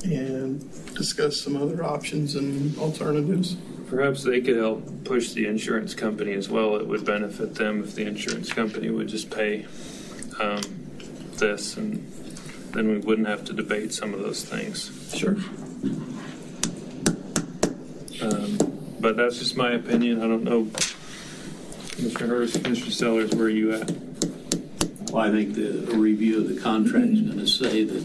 and discuss some other options and alternatives. Perhaps they could help push the insurance company as well. It would benefit them if the insurance company would just pay this, and then we wouldn't have to debate some of those things. Sure. But that's just my opinion. I don't know, Mr. Hurst, Mr. Sellers, where are you at? Well, I think the review of the contract is going to say that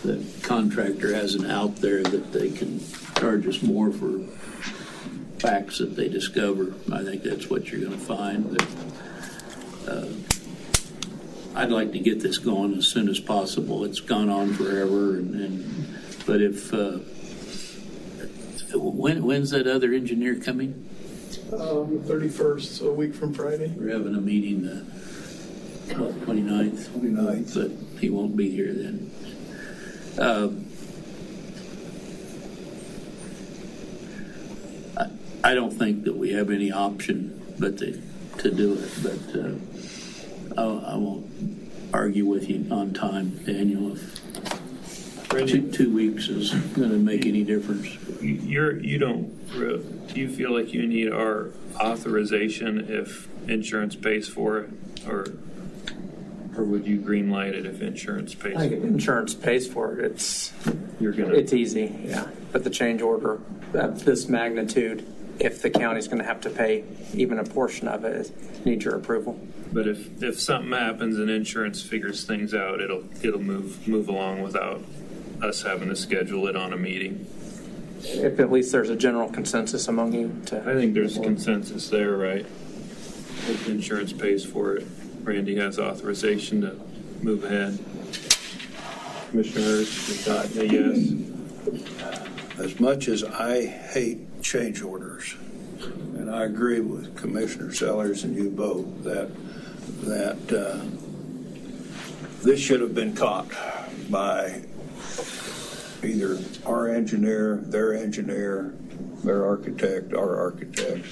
the contractor has an out there that they can charge us more for facts that they discover. I think that's what you're going to find. But I'd like to get this going as soon as possible. It's gone on forever, but if when's that other engineer coming? The 31st, so a week from Friday. We're having a meeting the 29th. 29th. But he won't be here then. I don't think that we have any option but to do it. But I won't argue with you on time, Daniel. If 2 weeks is going to make any difference. Do you feel like you need our authorization if insurance pays for it, or would you green light it if insurance pays for I it? think if insurance pays for it, it's easy, yeah. But the change order of this magnitude, if the county's going to have to pay even a portion of it, needs your approval. But if something happens and insurance figures things out, it'll move along without us having to schedule it on a meeting. If at least there's a general consensus among you to. I think there's consensus there, right? If insurance pays for it, Randy has authorization to move ahead. Commissioner Hurst, a yes. As much as I hate change orders, and I agree with Commissioner Sellers and you both that this should have been caught by either our engineer, their architect, our architect.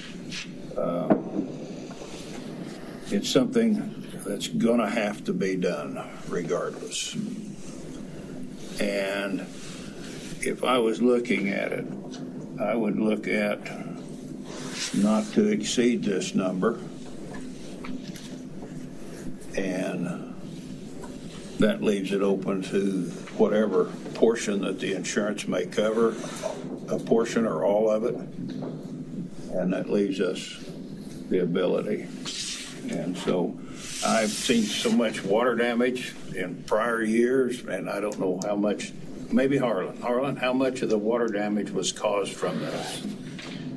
It's something that's going to have to be done regardless. And if I was looking at it, I would look at not to exceed this number. And that leaves it open to whatever portion that the insurance may cover, a portion or all of it. And that leaves us the ability. And so I've seen so much water damage in prior years, and I don't know how much, maybe Harlan. Harlan, how much of the water damage was caused from this?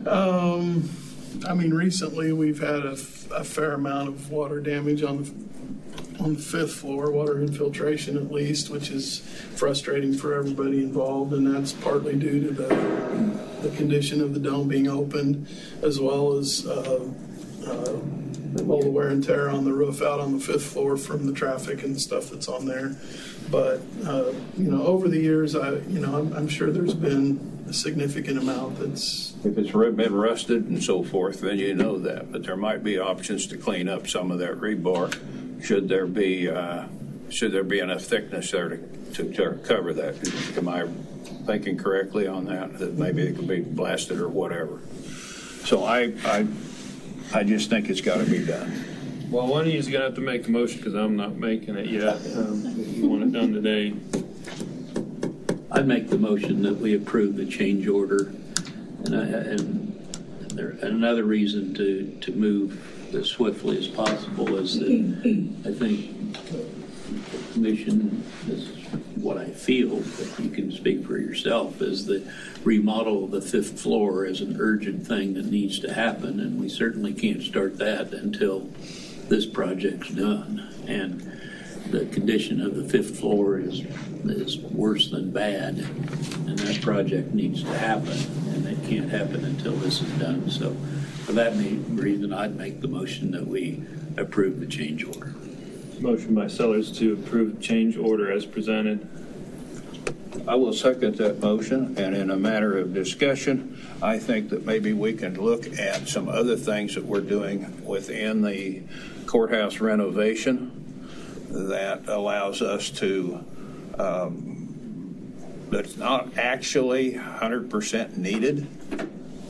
I mean, recently we've had a fair amount of water damage on the fifth floor, water infiltration at least, which is frustrating for everybody involved, and that's partly due to the condition of the dome being opened, as well as all the wear and tear on the roof out on the fifth floor from the traffic and stuff that's on there. But over the years, I'm sure there's been a significant amount that's. If it's been rusted and so forth, then you know that. But there might be options to clean up some of that rebar. Should there be enough thickness there to cover that? Am I thinking correctly on that? That maybe it could be blasted or whatever. So I just think it's got to be done. Well, one of you is going to have to make the motion because I'm not making it yet. If you want it done today. I'd make the motion that we approve the change order. And another reason to move as swiftly as possible is that I think the commission, this is what I feel, but you can speak for yourself, is the remodel of the fifth floor is an urgent thing that needs to happen, and we certainly can't start that until this project's done. And the condition of the fifth floor is worse than bad, and that project needs to happen, and it can't happen until this is done. So for that reason, I'd make the motion that we approve the change order. Motion by Sellers to approve change order as presented. I will second that motion, and in a matter of discussion, I think that maybe we can look at some other things that we're doing within the courthouse renovation that allows us to, that's not actually 100% needed,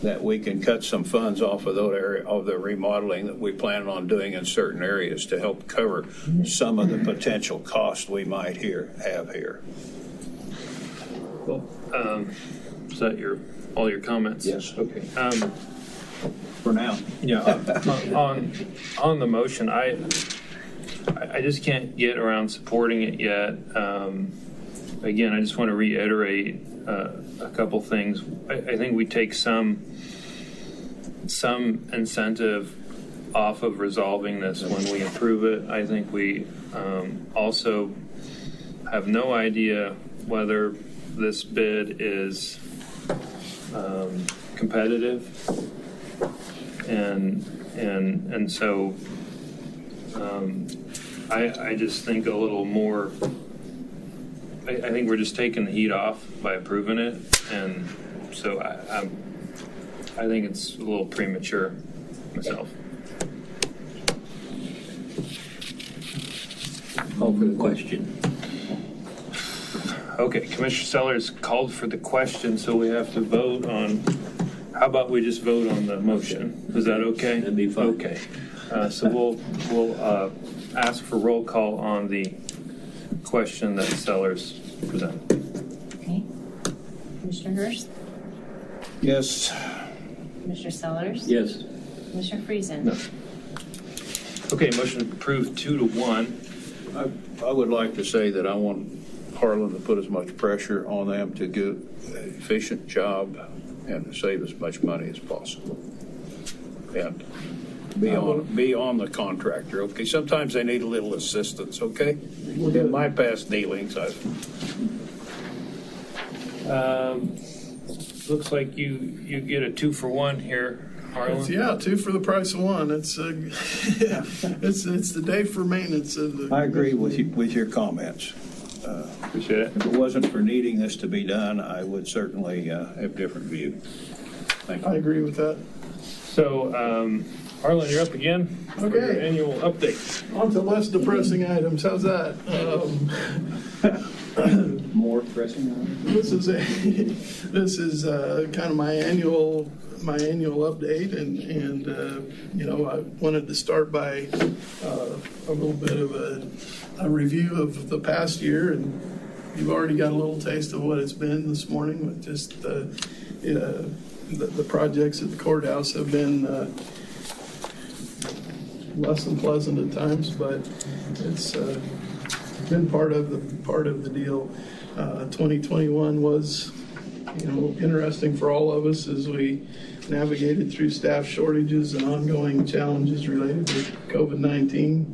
that we can cut some funds off of that area of the remodeling that we plan on doing in certain areas to help cover some of the potential costs we might have here. Well, is that all your comments? Yes. Okay. For now. Yeah. On the motion, I just can't get around supporting it yet. Again, I just want to reiterate a couple things. I think we take some incentive off of resolving this when we approve it. I think we also have no idea whether this bid is competitive, and so I just think a little more. I think we're just taking the heat off by approving it, and so I think it's a little premature myself. Call for the question. Okay, Commissioner Sellers called for the question, so we have to vote on. How about we just vote on the motion? Is that okay? That'd be fine. Okay, so we'll ask for roll call on the question that Sellers presented. Okay. Commissioner Hurst? Yes. Commissioner Sellers? Yes. Commissioner Friesen? No. Okay, motion approved 2-1. I would like to say that I want Harlan to put as much pressure on them to do an efficient job and to save as much money as possible. And be on the contractor, okay? Sometimes they need a little assistance, okay? In my past dealings, Looks like you get a 2-for-1 here, Harlan. Yeah, 2 for the price of 1. It's it's the day for maintenance of the. I agree with your comments. Appreciate it. If it wasn't for needing this to be done, I would certainly have a different view. Thank you. I agree with that. So, Harlan, you're up again for your Okay. annual update. On to less depressing items. How's that? More more pressing on? This is kind of my annual update, and you know, I wanted to start by a little bit of a review of the past year, and you've already got a little taste of what it's been this morning with just the projects at the courthouse have been less than pleasant at times, but it's been part of the deal. 2021 was, you know, interesting for all of us as we navigated through staff shortages and ongoing challenges related to COVID-19.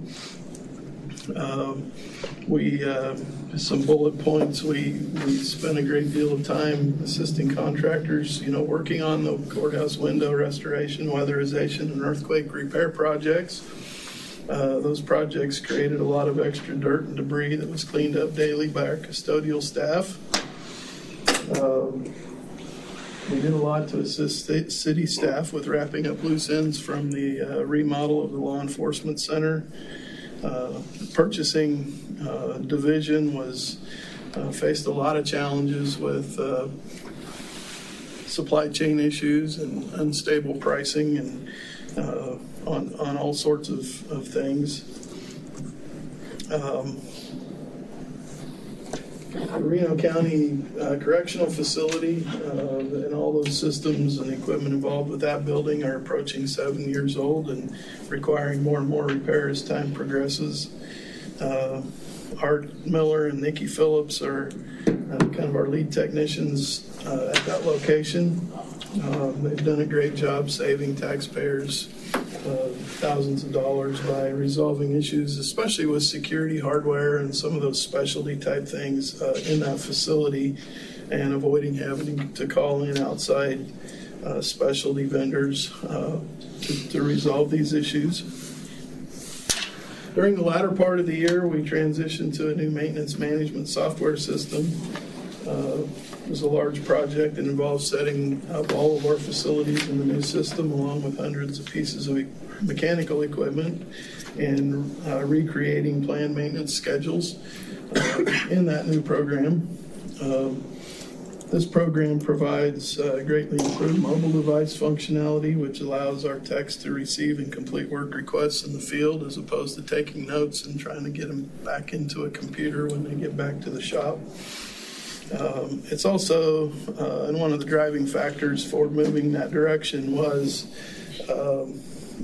Just some bullet points. We spent a great deal of time assisting contractors, you know, working on the courthouse window restoration, weatherization, and earthquake repair projects. Those projects created a lot of extra dirt and debris that was cleaned up daily by our custodial staff. We did a lot to assist city staff with wrapping up loose ends from the remodel of the law enforcement center. Purchasing division faced a lot of challenges with supply chain issues and unstable pricing and on all sorts of things. The Reno County Correctional Facility and all those systems and equipment involved with that building are approaching 7 years old and requiring more and more repair as time progresses. Art Miller and Nikki Phillips are kind of our lead technicians at that location. They've done a great job saving taxpayers thousands of dollars by resolving issues, especially with security hardware and some of those specialty type things in that facility, and avoiding having to call in outside specialty vendors to resolve these issues. During the latter part of the year, we transitioned to a new maintenance management software system. It was a large project that involved setting up all of our facilities in the new system, along with hundreds of pieces of mechanical equipment, and recreating planned maintenance schedules in that new program. This program provides greatly improved mobile device functionality, which allows our techs to receive and complete work requests in the field, as opposed to taking notes and trying to get them back into a computer when they get back to the shop. It's also, and one of the driving factors for moving that direction was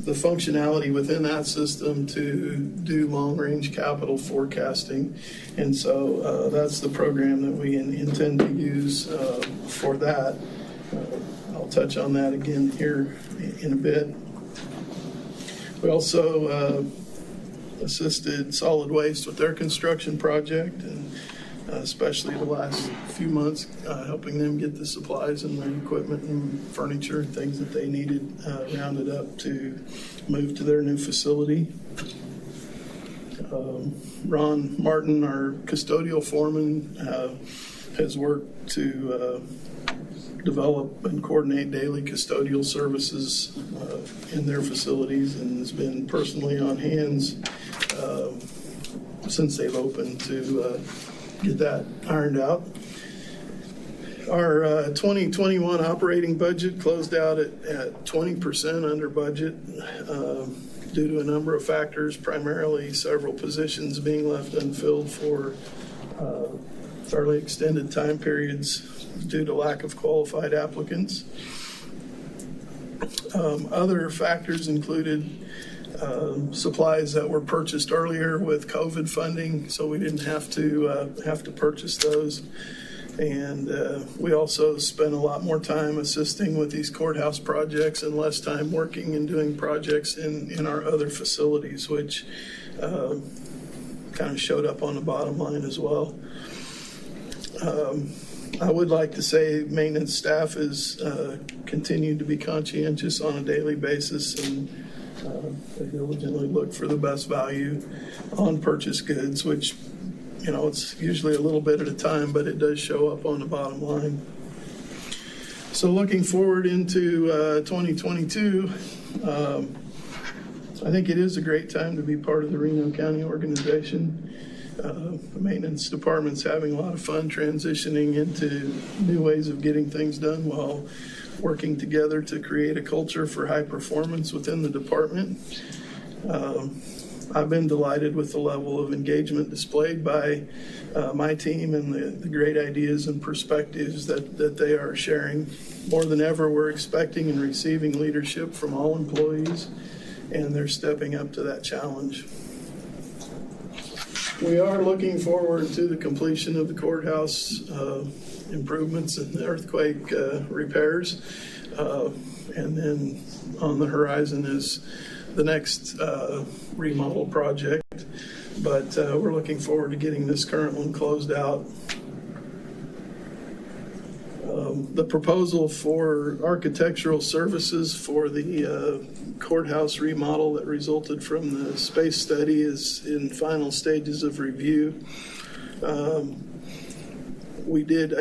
the functionality within that system to do long-range capital forecasting. And so that's the program that we intend to use for that. I'll touch on that again here in a bit. We also assisted Solid Waste with their construction project, and especially the last few months, helping them get the supplies and the equipment and furniture and things that they needed rounded up to move to their new facility. Ron Martin, our custodial foreman, has worked to develop and coordinate daily custodial services in their facilities, and has been personally on hands since they've opened to get that ironed out. Our 2021 operating budget closed out at 20% under budget due to a number of factors, primarily several positions being left unfilled for fairly extended time periods due to lack of qualified applicants. Other factors included supplies that were purchased earlier with COVID funding, so we didn't have to purchase those. And we also spent a lot more time assisting with these courthouse projects and less time working and doing projects in our other facilities, which kind of showed up on the bottom line as well. I would like to say maintenance staff is continued to be conscientious on a daily basis, and they diligently look for the best value on purchased goods, which, you know, it's usually a little bit at a time, but it does show up on the bottom line. So looking forward into 2022, I think it is a great time to be part of the Reno County organization. The maintenance department's having a lot of fun transitioning into new ways of getting things done while working together to create a culture for high performance within the department. I've been delighted with the level of engagement displayed by my team and the great ideas and perspectives that they are sharing. More than ever, we're expecting and receiving leadership from all employees, and they're stepping up to that challenge. We are looking forward to the completion of the courthouse improvements and the earthquake repairs. And then on the horizon is the next remodel project. But we're looking forward to getting this current one closed out. The proposal for architectural services for the courthouse remodel that resulted from the space study is in final stages of review. I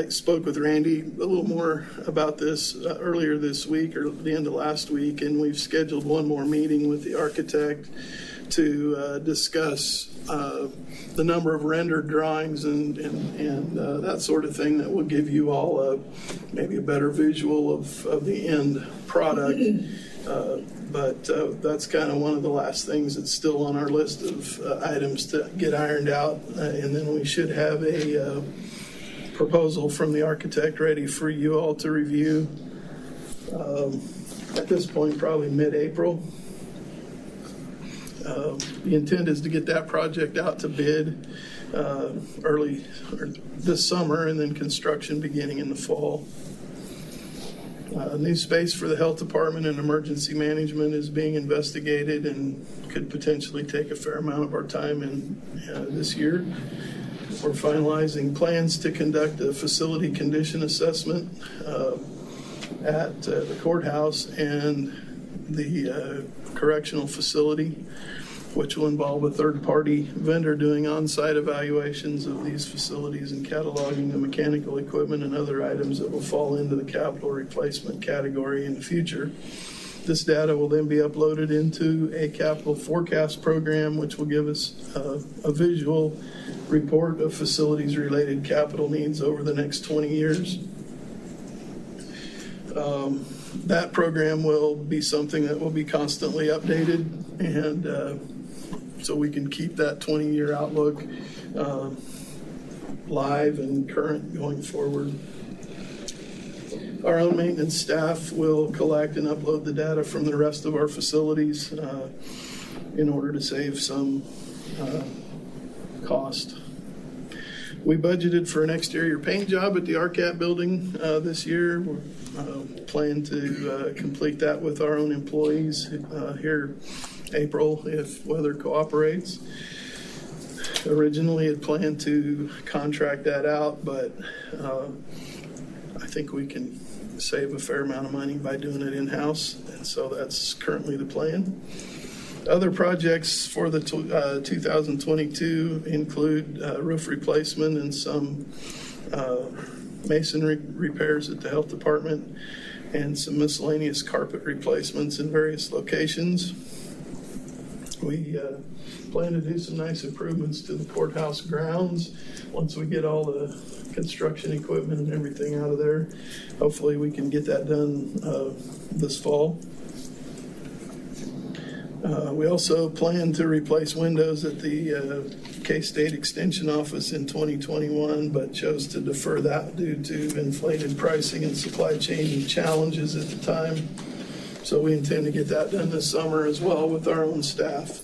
spoke with Randy a little more about this earlier this week or the end of last week, and we've scheduled one more meeting with the architect to discuss the number of rendered drawings and that sort of thing that will give you all maybe a better visual of the end product. But that's kind of one of the last things that's still on our list of items to get ironed out. And then we should have a proposal from the architect ready for you all to review at this point, probably mid-April. The intent is to get that project out to bid early this summer, and then construction beginning in the fall. New space for the health department and emergency management is being investigated and could potentially take a fair amount of our time in this year. We're finalizing plans to conduct a facility condition assessment at the courthouse and the correctional facility, which will involve a third-party vendor doing on-site evaluations of these facilities and cataloging the mechanical equipment and other items that will fall into the capital replacement category in the future. This data will then be uploaded into a capital forecast program, which will give us a visual report of facilities-related capital needs over the next 20 years. That program will be something that will be constantly updated, and so we can keep that 20-year outlook live and current going forward. Our own maintenance staff will collect and upload the data from the rest of our facilities in order to save some cost. We budgeted for an exterior paint job at the RCAP building this year. We plan to complete that with our own employees here April if weather cooperates. Originally had planned to contract that out, but I think we can save a fair amount of money by doing it in-house, and so that's currently the plan. Other projects for the 2022 include roof replacement and some masonry repairs at the health department and some miscellaneous carpet replacements in various locations. We plan to do some nice improvements to the courthouse grounds once we get all the construction equipment and everything out of there. Hopefully we can get that done this fall. We also plan to replace windows at the K-State Extension Office in 2021, but chose to defer that due to inflated pricing and supply chain challenges at the time. So we intend to get that done this summer as well with our own staff.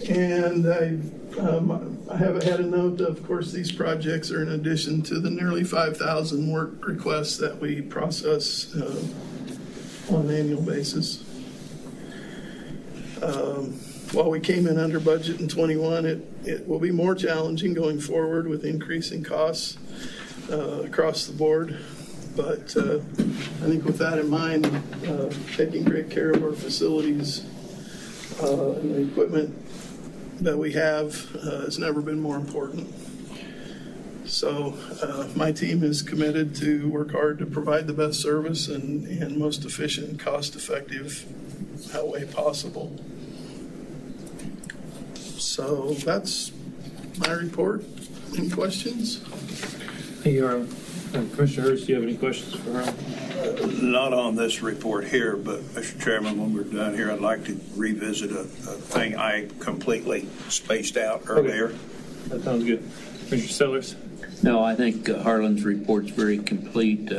And I have had a note, of course, these projects are in addition to the nearly 5,000 work requests that we process on an annual basis. While we came in under budget in 21, it will be more challenging going forward with increasing costs across the board. But I think with that in mind, taking great care of our facilities and the equipment that we have has never been more important. So my team is committed to work hard to provide the best service and most efficient and cost-effective way possible. So that's my report. Any questions? Hey, Commissioner Hurst, do you have any questions for her? Not on this report here, but Mr. Chairman, when we're done here, I'd like to revisit a thing I completely spaced out earlier. That sounds good. Commissioner Sellers? No, I think Harlan's report's very complete.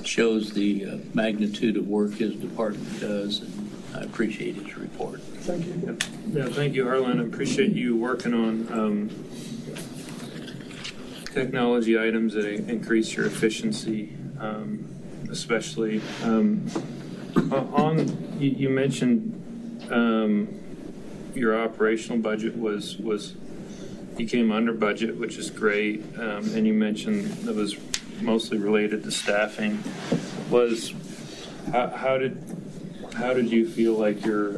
Shows the magnitude of work his department does, and I appreciate his report. Thank you. Yeah, thank you, Harlan. I appreciate you working on technology items that increase your efficiency, especially. You mentioned your operational budget became under budget, which is great, and you mentioned that was mostly related to staffing. How did you feel like your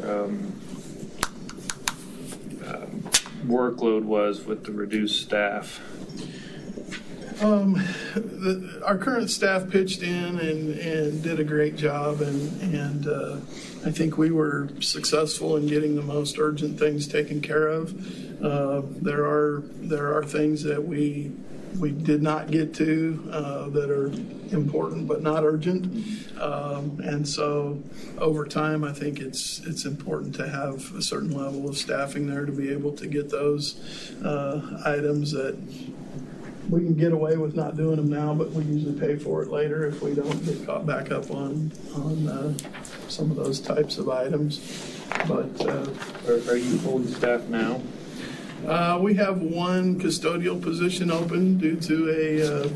workload was with the reduced staff? Our current staff pitched in and did a great job, and I think we were successful in getting the most urgent things taken care of. There are things that we did not get to that are important but not urgent, and so over time I think it's important to have a certain level of staffing there to be able to get those items that we can get away with not doing them now, but we usually pay for it later if we don't get caught back up on some of those types of items. But Are you fully staffed now? we have one custodial position open due to a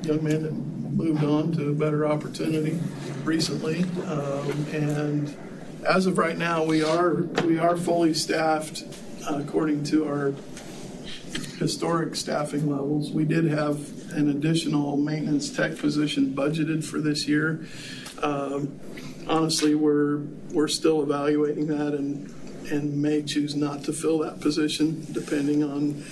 young man that moved on to a better opportunity recently, and as of right now, we are fully staffed according to our historic staffing levels. We did have an additional maintenance tech position budgeted for this year. Honestly, we're still evaluating that and may choose not to fill that position depending on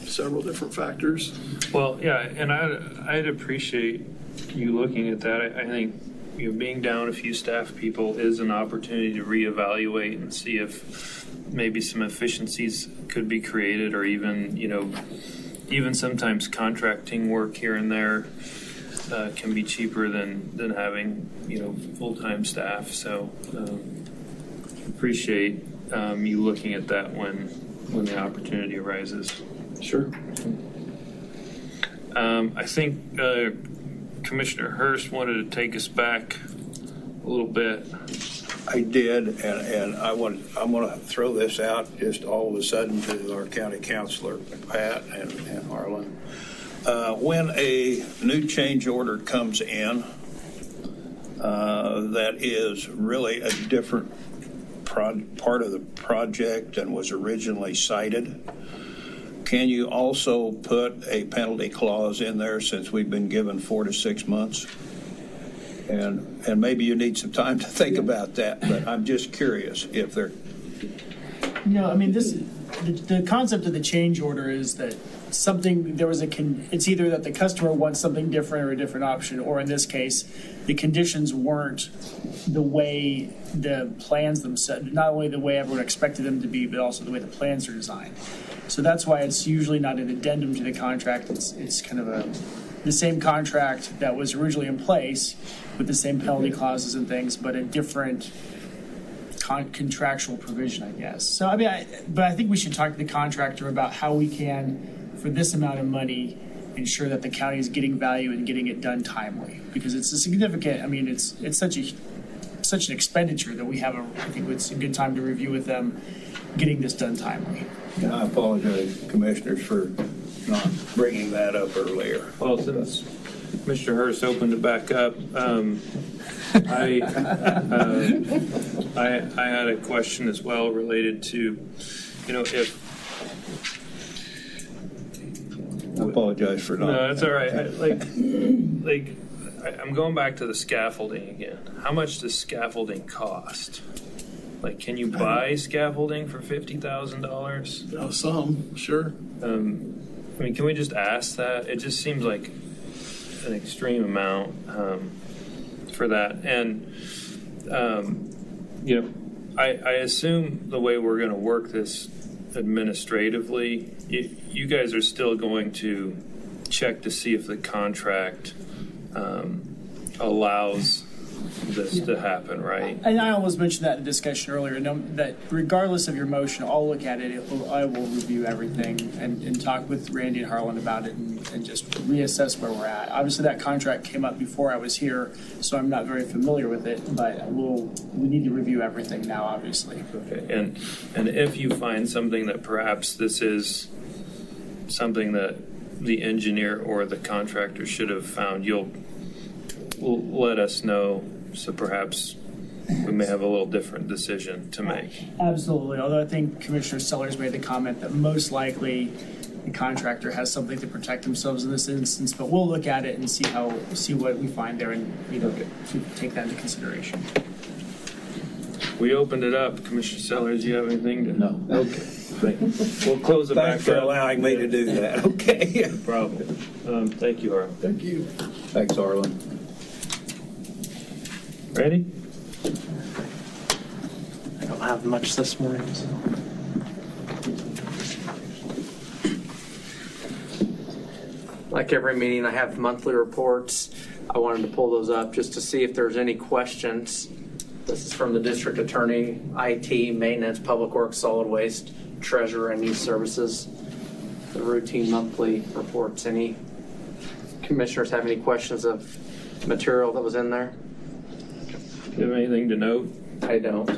several different factors. Well, yeah, and I'd appreciate you looking at that. I think being down a few staff people is an opportunity to reevaluate and see if maybe some efficiencies could be created, or even sometimes contracting work here and there can be cheaper than having full-time staff. So appreciate you looking at that when the opportunity arises. Sure. I think Commissioner Hurst wanted to take us back a little bit. I did, and I'm going to throw this out just all of a sudden to our county councilor, Pat and Harlan. When a new change order comes in that is really a different part of the project than was originally cited, can you also put a penalty clause in there, since we've been given 4 to 6 months? And maybe you need some time to think about that, but I'm just curious if there. No, I mean, the concept of the change order is that it's either that the customer wants something different or a different option, or in this case, the conditions weren't the way the plans themselves, not only the way everyone expected them to be, but also the way the plans are designed. So that's why it's usually not an addendum to the contract. It's kind of the same contract that was originally in place with the same penalty clauses and things, but a different contractual provision, I guess. So but I think we should talk to the contractor about how we can, for this amount of money, ensure that the county is getting value and getting it done timely, because it's a significant. I mean, it's such an expenditure that I think it's a good time to review with them getting this done timely. And I apologize, commissioners, for not bringing that up earlier. Well, since Mr. Hurst opened it back up, I had a question as well related to, if. I apologize for not. No, that's all right. I'm going back to the scaffolding again. How much does scaffolding cost? Can you buy scaffolding for $50,000? Some, sure. Can we just ask that? It just seems like an extreme amount for that. And, I assume the way we're going to work this administratively, you guys are still going to check to see if the contract allows this to happen, right? And I almost mentioned that in the discussion earlier, that regardless of your motion, I'll look at it. I will review everything and talk with Randy and Harlan about it and just reassess where we're at. Obviously, that contract came up before I was here, so I'm not very familiar with it, but we need to review everything now, obviously. Okay. And if you find something that perhaps this is something that the engineer or the contractor should have found, you'll let us know, so perhaps we may have a little different decision to make. Absolutely. Although I think Commissioner Sellers made the comment that most likely the contractor has something to protect themselves in this instance, but we'll look at it and see what we find there and take that into consideration. We opened it up. Commissioner Sellers, you have anything to? No. Okay. We'll close it back Thanks for up. allowing me to do that. Okay. No problem. Thank you, Harlan. Thank you. Thanks, Harlan. Ready? I don't have much this morning. So. Like every meeting, I have monthly reports. I wanted to pull those up just to see if there's any questions. This is from the district attorney, IT, maintenance, public works, solid waste, treasurer, and youth services. The routine monthly reports. Any commissioners have any questions of material that was in there? Do you have anything to note? I don't.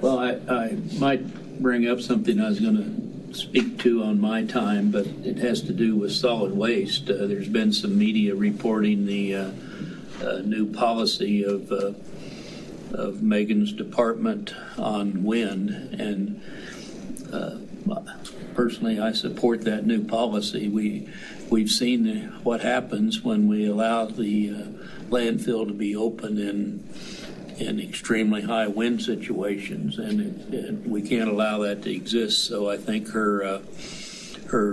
Well, I might bring up something I was going to speak to on my time, but it has to do with solid waste. There's been some media reporting the new policy of Megan's department on wind, and personally, I support that new policy. We've seen what happens when we allow the landfill to be open in extremely high wind situations, and we can't allow that to exist. So I think her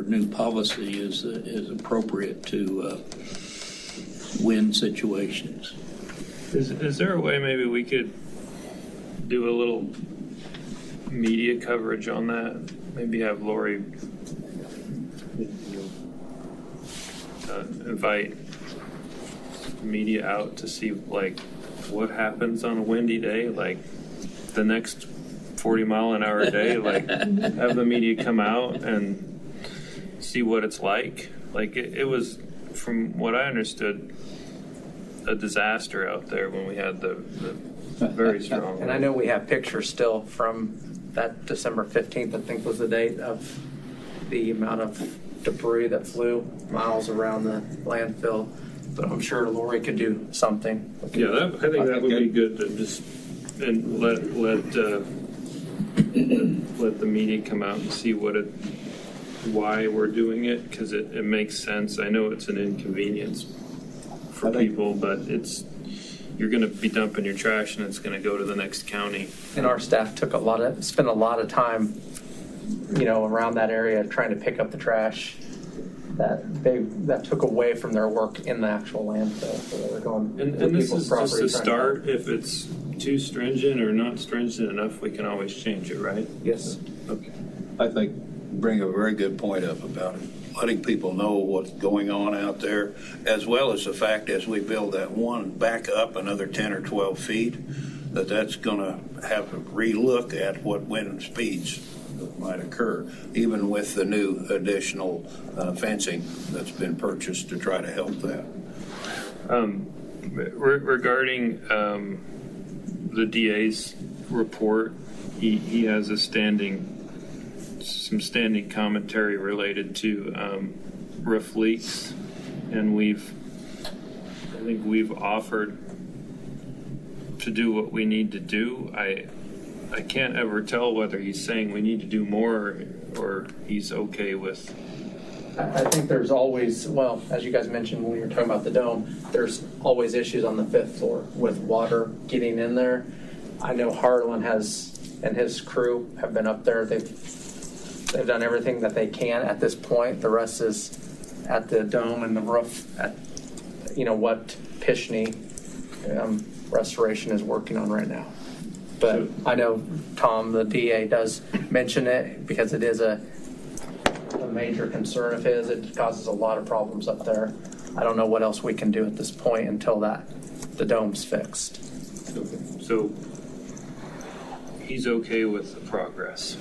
new policy is appropriate to wind situations. Is there a way maybe we could do a little media coverage on that? Maybe have Lori invite media out to see like what happens on a windy day, like the next 40-mile-an-hour day, like have the media come out and see what it's like. Like it was, from what I understood, a disaster out there when we had the very strong. And I know we have pictures still from that December 15th, I think was the date, of the amount of debris that flew miles around the landfill. But I'm sure Lori could do something. Yeah, I think that would be good to just and let the media come out and see why we're doing it, because it makes sense. I know it's an inconvenience for people, but you're going to be dumping your trash and it's going to go to the next county. And our staff spent a lot of time, around that area trying to pick up the trash that took away from their work in the actual landfill. So they were going and this is just a start. If it's too stringent or not stringent enough, we can always change it, right? Yes. Okay. I think bring a very good point up about letting people know what's going on out there, as well as the fact as we build that one back up another 10 or 12 feet, that's going to have a relook at what wind speeds that might occur, even with the new additional fencing that's been purchased to try to help that. Regarding the DA's report, he has some standing commentary related to roof leaks, and I think we've offered to do what we need to do. I can't ever tell whether he's saying we need to do more or he's okay with. I think there's always, well, as you guys mentioned when you were talking about the dome, there's always issues on the 5th floor with water getting in there. I know Harlan and his crew have been up there. They've done everything that they can at this point. The rest is at the dome and the roof at, what Pishney Restoration is working on right now. But I know Tom, the DA, does mention it because it is a major concern of his. It causes a lot of problems up there. I don't know what else we can do at this point until the dome's fixed. Okay. So he's okay with the progress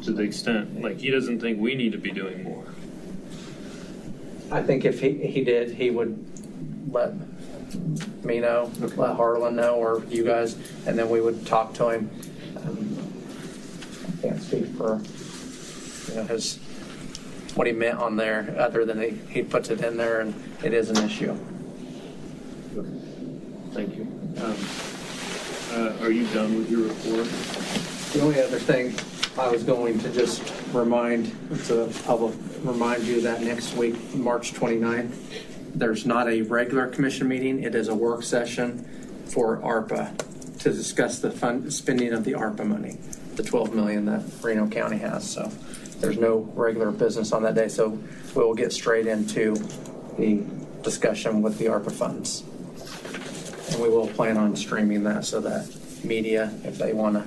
to the extent, like, he doesn't think we need to be doing more. I think if he did, he would let me know, let Harlan know, or you guys, and then we would talk to him. I can't speak for his what he meant on there, other than he puts it in there, and it is an issue. Thank you. Are you done with your report? The only other thing I was going to just remind the public, remind you that next week, March 29th, there's not a regular commission meeting. It is a work session for ARPA to discuss the spending of the ARPA money, the $12 million that Reno County has. So there's no regular business on that day. So we'll get straight into the discussion with the ARPA funds. And we will plan on streaming that so that media, if they want to,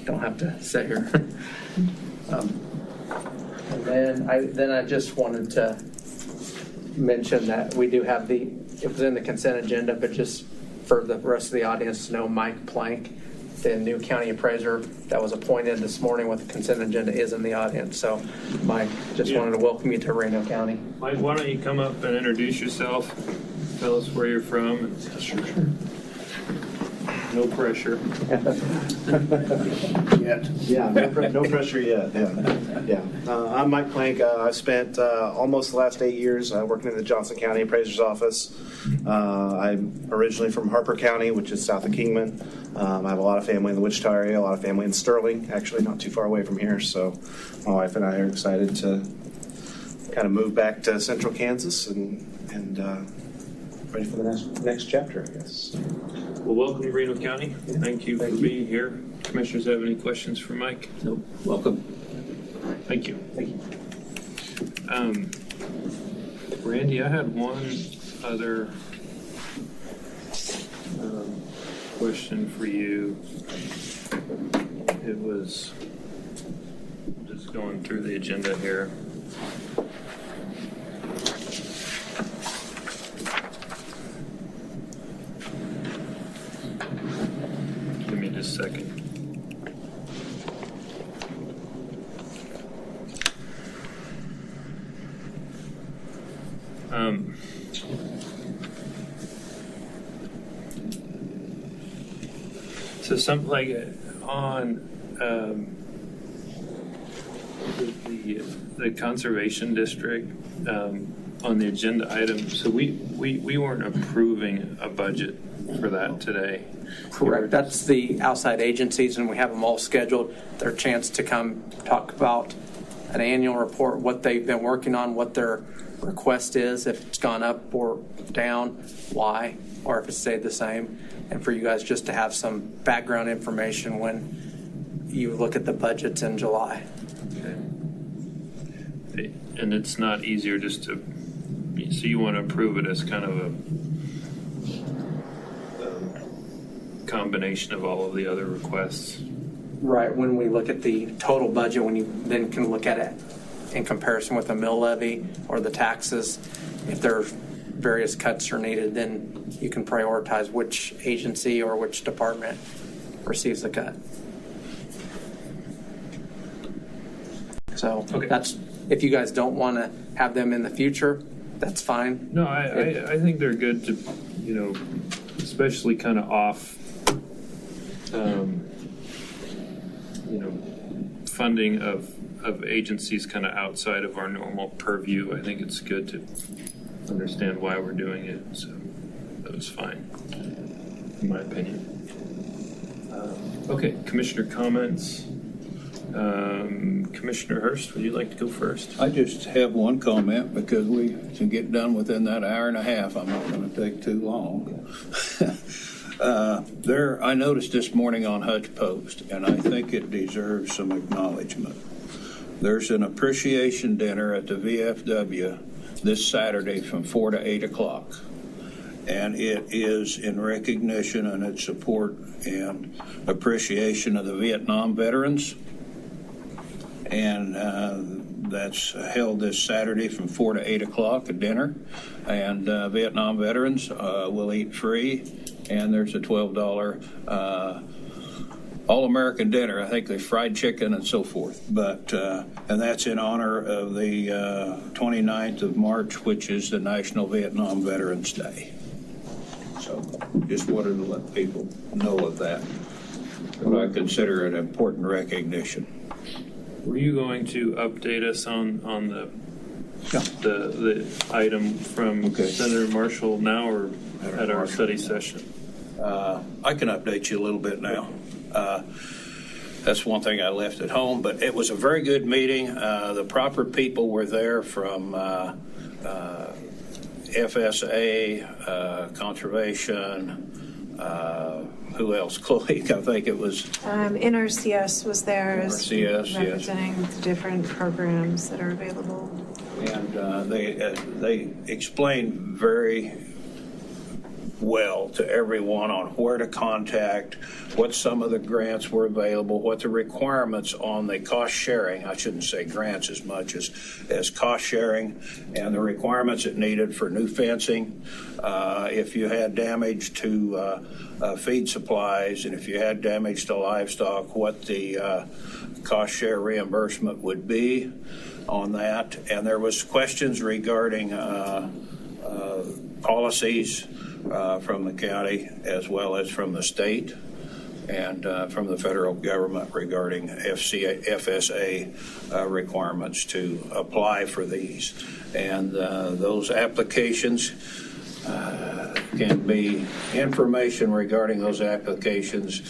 don't have to sit here. And then I just wanted to mention that we do have it was in the consent agenda, but just for the rest of the audience to know, Mike Plank, the new county appraiser that was appointed this morning with the consent agenda, is in the audience. So Mike, just wanted to welcome you to Reno County. Mike, why don't you come up and introduce yourself? Tell us where you're from. Sure. No pressure. Yet. Yeah, no pressure yet. Yeah. I'm Mike Plank. I've spent almost the last 8 years working in the Johnson County Appraiser's Office. I'm originally from Harper County, which is south of Kingman. I have a lot of family in the Wichita area, a lot of family in Sterling, actually not too far away from here. So my wife and I are excited to kind of move back to central Kansas and ready for the next chapter, I guess. Well, welcome to Reno County. Thank you for being here. Commissioners have any questions for Mike? No, welcome. Thank you. Thank you. Randy, I had one other question for you. It was just going through the agenda here. Give me just a second. So something like on the conservation district on the agenda item. So we weren't approving a budget for that today. Correct. That's the outside agencies, and we have them all scheduled. Their chance to come talk about an annual report, what they've been working on, what their request is, if it's gone up or down, why, or if it stayed the same, and for you guys just to have some background information when you look at the budgets in July. Okay. And it's not easier just to, so you want to approve it as kind of a combination of all of the other requests? Right. When we look at the total budget, when you then can look at it in comparison with the mill levy or the taxes, if there are various cuts are needed, then you can prioritize which agency or which department receives the cut. So Okay. that's, if you guys don't want to have them in the future, that's fine. No, I think they're good to, especially kind of off, funding of agencies kind of outside of our normal purview. I think it's good to understand why we're doing it. So that was fine, in my opinion. Okay, commissioner comments. Commissioner Hurst, would you like to go first? I just have one comment because we can get done within that hour and a half. I'm not going to take too long. I noticed this morning on Hutch Post, and I think it deserves some acknowledgement. There's an appreciation dinner at the VFW this Saturday from 4 to 8 o'clock. and it is in recognition and its support and appreciation of the Vietnam veterans. And that's held this Saturday from 4 to 8 o'clock at dinner. And Vietnam veterans will eat free, and there's a $12 all-American dinner. I think there's fried chicken and so forth. But and that's in honor of the 29th of March, which is the National Vietnam Veterans Day. So just wanted to let people know of that. What I consider an important recognition. Were you going to update us on the item from Senator Marshall now, or at our study session? I can update you a little bit now. That's one thing I left at home, but it was a very good meeting. The proper people were there from FSA, Conservation, who else? Chloe, I think it was. NRCS was there as NRCS, representing the different programs that are available. And they explained very well to everyone on where to contact, what some of the grants were available, what the requirements on the cost sharing, I shouldn't say grants as much as cost sharing, and the requirements it needed for new fencing, if you had damage to feed supplies, and if you had damage to livestock, what the cost share reimbursement would be on that. And there was questions regarding policies from the county as well as from the state and from the federal government regarding FSA requirements to apply for these. And those applications can be, information regarding those applications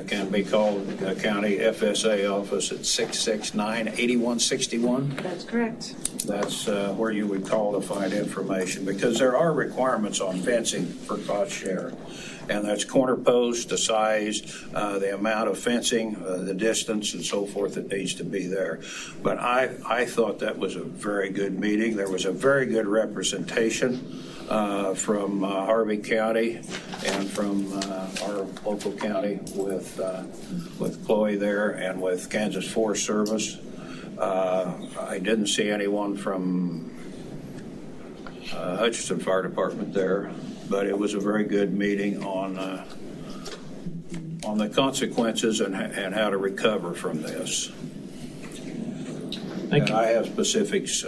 can be called the county FSA office at 669-8161. That's correct. That's where you would call to find information, because there are requirements on fencing for cost share. And that's corner post, the size, the amount of fencing, the distance, and so forth that needs to be there. But I thought that was a very good meeting. There was a very good representation from Harvey County and from our local county with Chloe there and with Kansas Forest Service. I didn't see anyone from Hutchinson Fire Department there, but it was a very good meeting on the consequences and how to recover from this. Thank you. I have specifics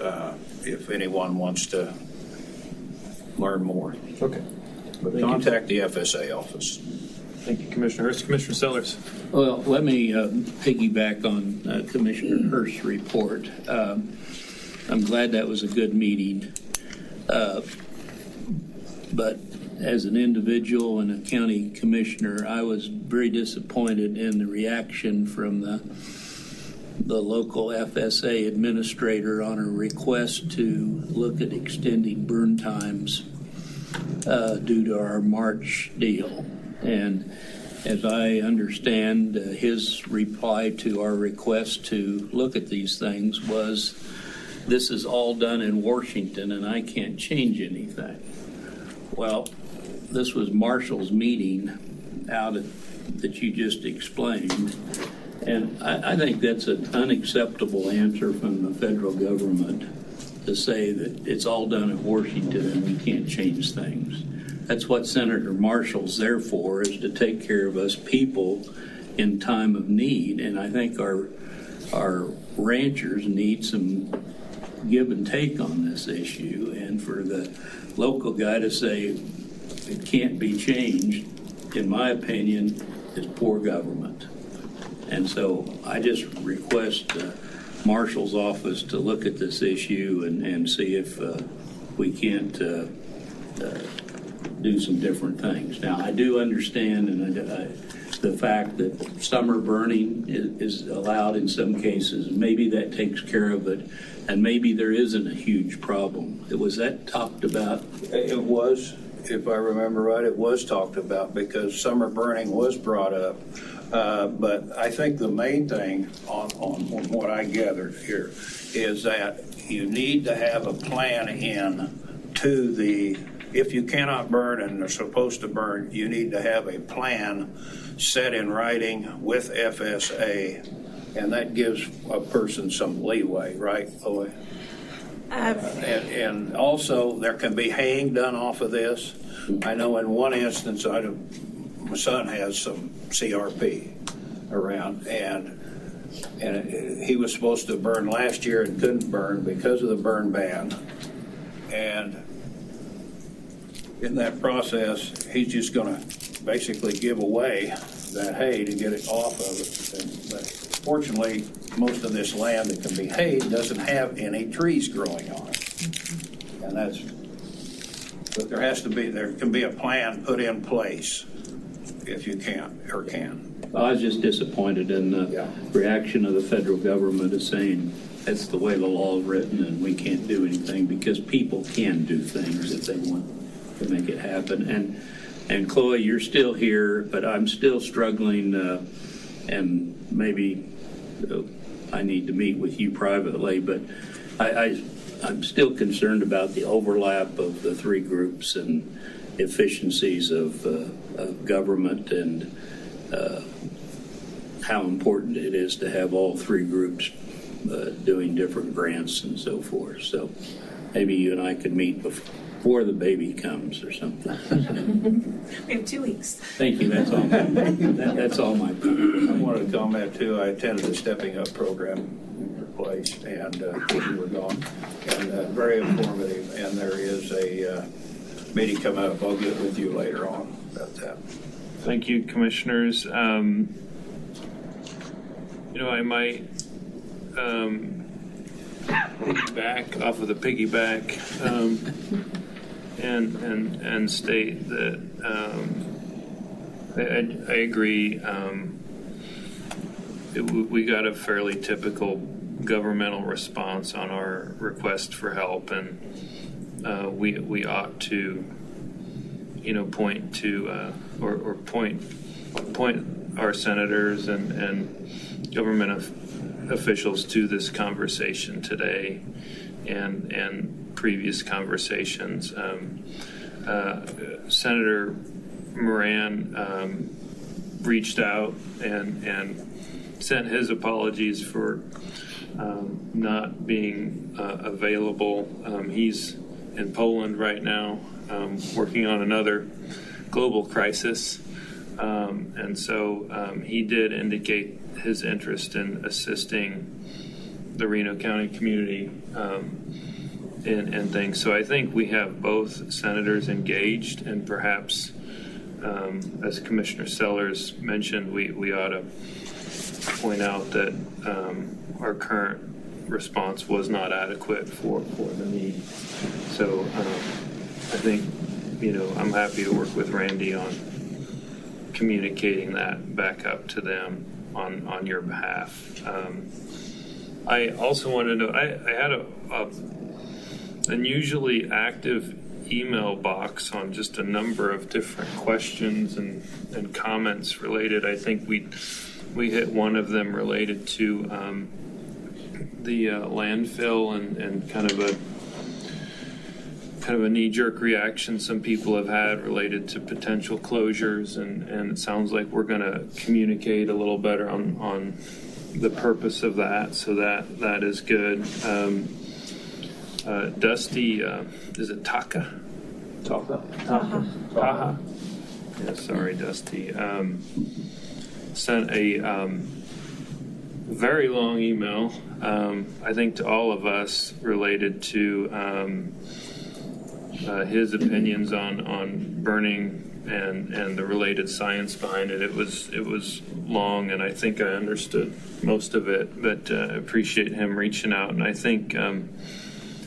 if anyone wants to learn more. Okay. But contact the FSA office. Thank you, Commissioner Hurst. Commissioner Sellers. Well, let me piggyback on Commissioner Hurst's report. I'm glad that was a good meeting. But as an individual and a county commissioner, I was very disappointed in the reaction from the local FSA administrator on a request to look at extending burn times due to our March deal. And as I understand, his reply to our request to look at these things was, this is all done in Washington and I can't change anything. Well, this was Marshall's meeting that you just explained. And I think that's an unacceptable answer from the federal government to say that it's all done in Washington and we can't change things. That's what Senator Marshall's there for, is to take care of us people in time of need. And I think our ranchers need some give and take on this issue. And for the local guy to say it can't be changed, in my opinion, is poor government. And so I just request Marshall's office to look at this issue and see if we can't do some different things. Now, I do understand the fact that summer burning is allowed in some cases. Maybe that takes care of it, and maybe there isn't a huge problem. Was that talked about? It was, if I remember right, it was talked about because summer burning was brought up. But I think the main thing on what I gathered here is that you need to have a plan in to the if you cannot burn and are supposed to burn, you need to have a plan set in writing with FSA, and that gives a person some leeway, right, Chloe? And also, there can be haying done off of this. I know in one instance, my son has some CRP around, and he was supposed to burn last year and couldn't burn because of the burn ban. And in that process, he's just going to basically give away that hay to get it off of it. But fortunately, most of this land that can be hayed doesn't have any trees growing on it. And but there can be a plan put in place if you can. I was just disappointed in the reaction of the federal government of saying that's the way the law is written and we can't do anything, because people can do things if they want to make it happen. And Chloe, you're still here, but I'm still struggling, and maybe I need to meet with you privately, but I'm still concerned about the overlap of the three groups and efficiencies of government, and how important it is to have all three groups doing different grants and so forth. So maybe you and I could meet before the baby comes or something. We have 2 weeks. Thank you. That's all. That's all my comment. I wanted to comment too. I attended the Stepping Up program in your place, and you were gone, and very informative. And there is a meeting coming up. I'll get with you later on about that. Thank you, commissioners. I might piggyback off of the piggyback and state that I agree. We got a fairly typical governmental response on our request for help, and we ought to, point to or point our senators and government officials to this conversation today and previous conversations. Senator Moran reached out and sent his apologies for not being available. He's in Poland right now, working on another global crisis. And so he did indicate his interest in assisting the Reno County community in things. So I think we have both senators engaged, and perhaps, as Commissioner Sellers mentioned, we ought to point out that our current response was not adequate for the need. So I think, I'm happy to work with Randy on communicating that back up to them on your behalf. I also wanted to know, I had a unusually active email box on just a number of different questions and comments related. I think we hit one of them related to the landfill and kind of a knee-jerk reaction some people have had related to potential closures, and it sounds like we're going to communicate a little better on the purpose of that, so that is good. Dusty, is it Taha? Yeah, sorry, Dusty. Sent a very long email, I think to all of us, related to his opinions on burning and the related science behind it. It was long, and I think I understood most of it, but appreciate him reaching out. And I think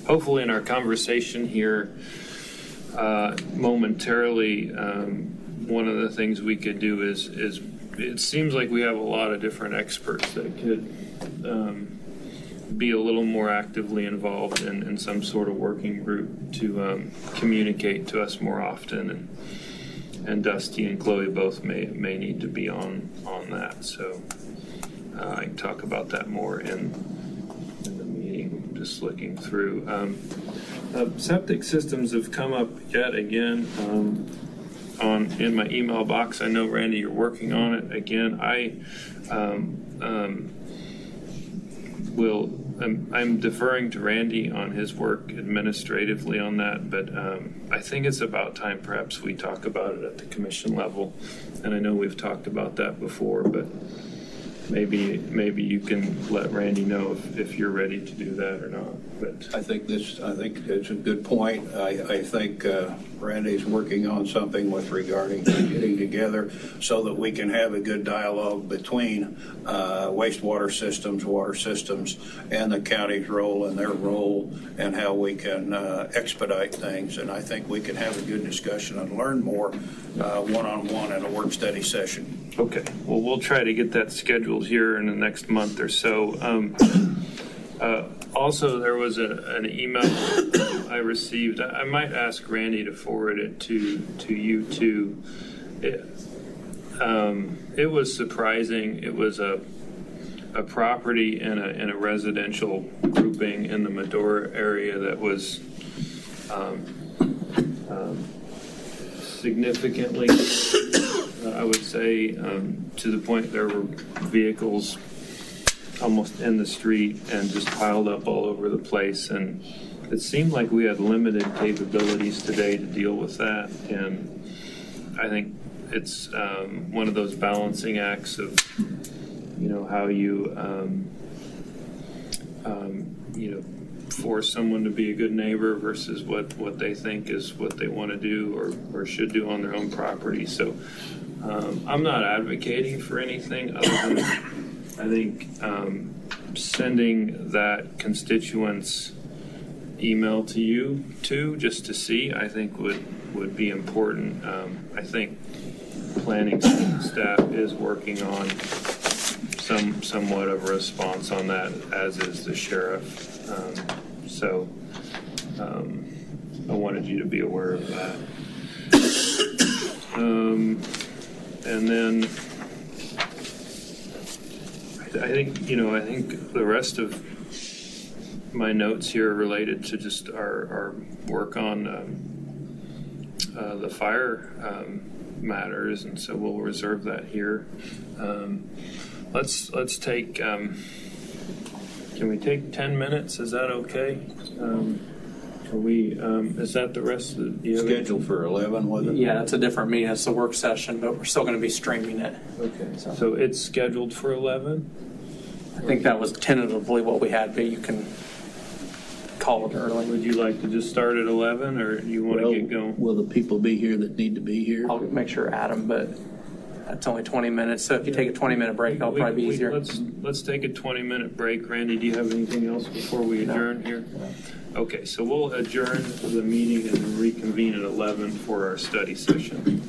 hopefully in our conversation here momentarily, one of the things we could do is it seems like we have a lot of different experts that could be a little more actively involved in some sort of working group to communicate to us more often, and Dusty and Chloe both may need to be on that. So I can talk about that more in the meeting. Just looking through. Septic systems have come up yet again in my email box. I know, Randy, you're working on it again. I'm deferring to Randy on his work administratively on that, but I think it's about time perhaps we talk about it at the commission level. And I know we've talked about that before, but maybe you can let Randy know if you're ready to do that or not. But I think it's a good point. I think Randy's working on something with regarding getting together so that we can have a good dialogue between wastewater systems, water systems, and the county's role and their role and how we can expedite things. And I think we can have a good discussion and learn more one-on-one in a work study session. okay, well, we'll try to get that scheduled here in the next month or so. Also, there was an email I received. I might ask Randy to forward it to you too. It was surprising. It was a property in a residential grouping in the Medora area that was significantly, I would say, to the point there were vehicles almost in the street and just piled up all over the place. And it seemed like we had limited capabilities today to deal with that. And I think it's one of those balancing acts of, how you, force someone to be a good neighbor versus what they think is what they want to do or should do on their own property. So I'm not advocating for anything other than I think sending that constituent's email to you too, just to see, I think would be important. I think planning staff is working on somewhat of a response on that, as is the sheriff. So I wanted you to be aware of that. And then I think the rest of my notes here are related to just our work on the fire matters, and so we'll reserve that here. Let's take. Can we take 10 minutes? Is that okay? Is that the rest of the Scheduled for 11, wasn't it? Yeah, it's a different meeting. It's a work session, but we're still going to be streaming it. Okay. So it's scheduled for 11? I think that was tentatively what we had, but you can call it early. Would you like to just start at 11, or do you want to get going? Will the people be here that need to be here? I'll make sure Adam, but that's only 20 minutes. So if you take a 20-minute break, it'll probably be easier. Let's take a 20-minute break. Randy, do you have anything else before we adjourn here? Okay, so we'll adjourn the meeting and reconvene at 11 for our study session.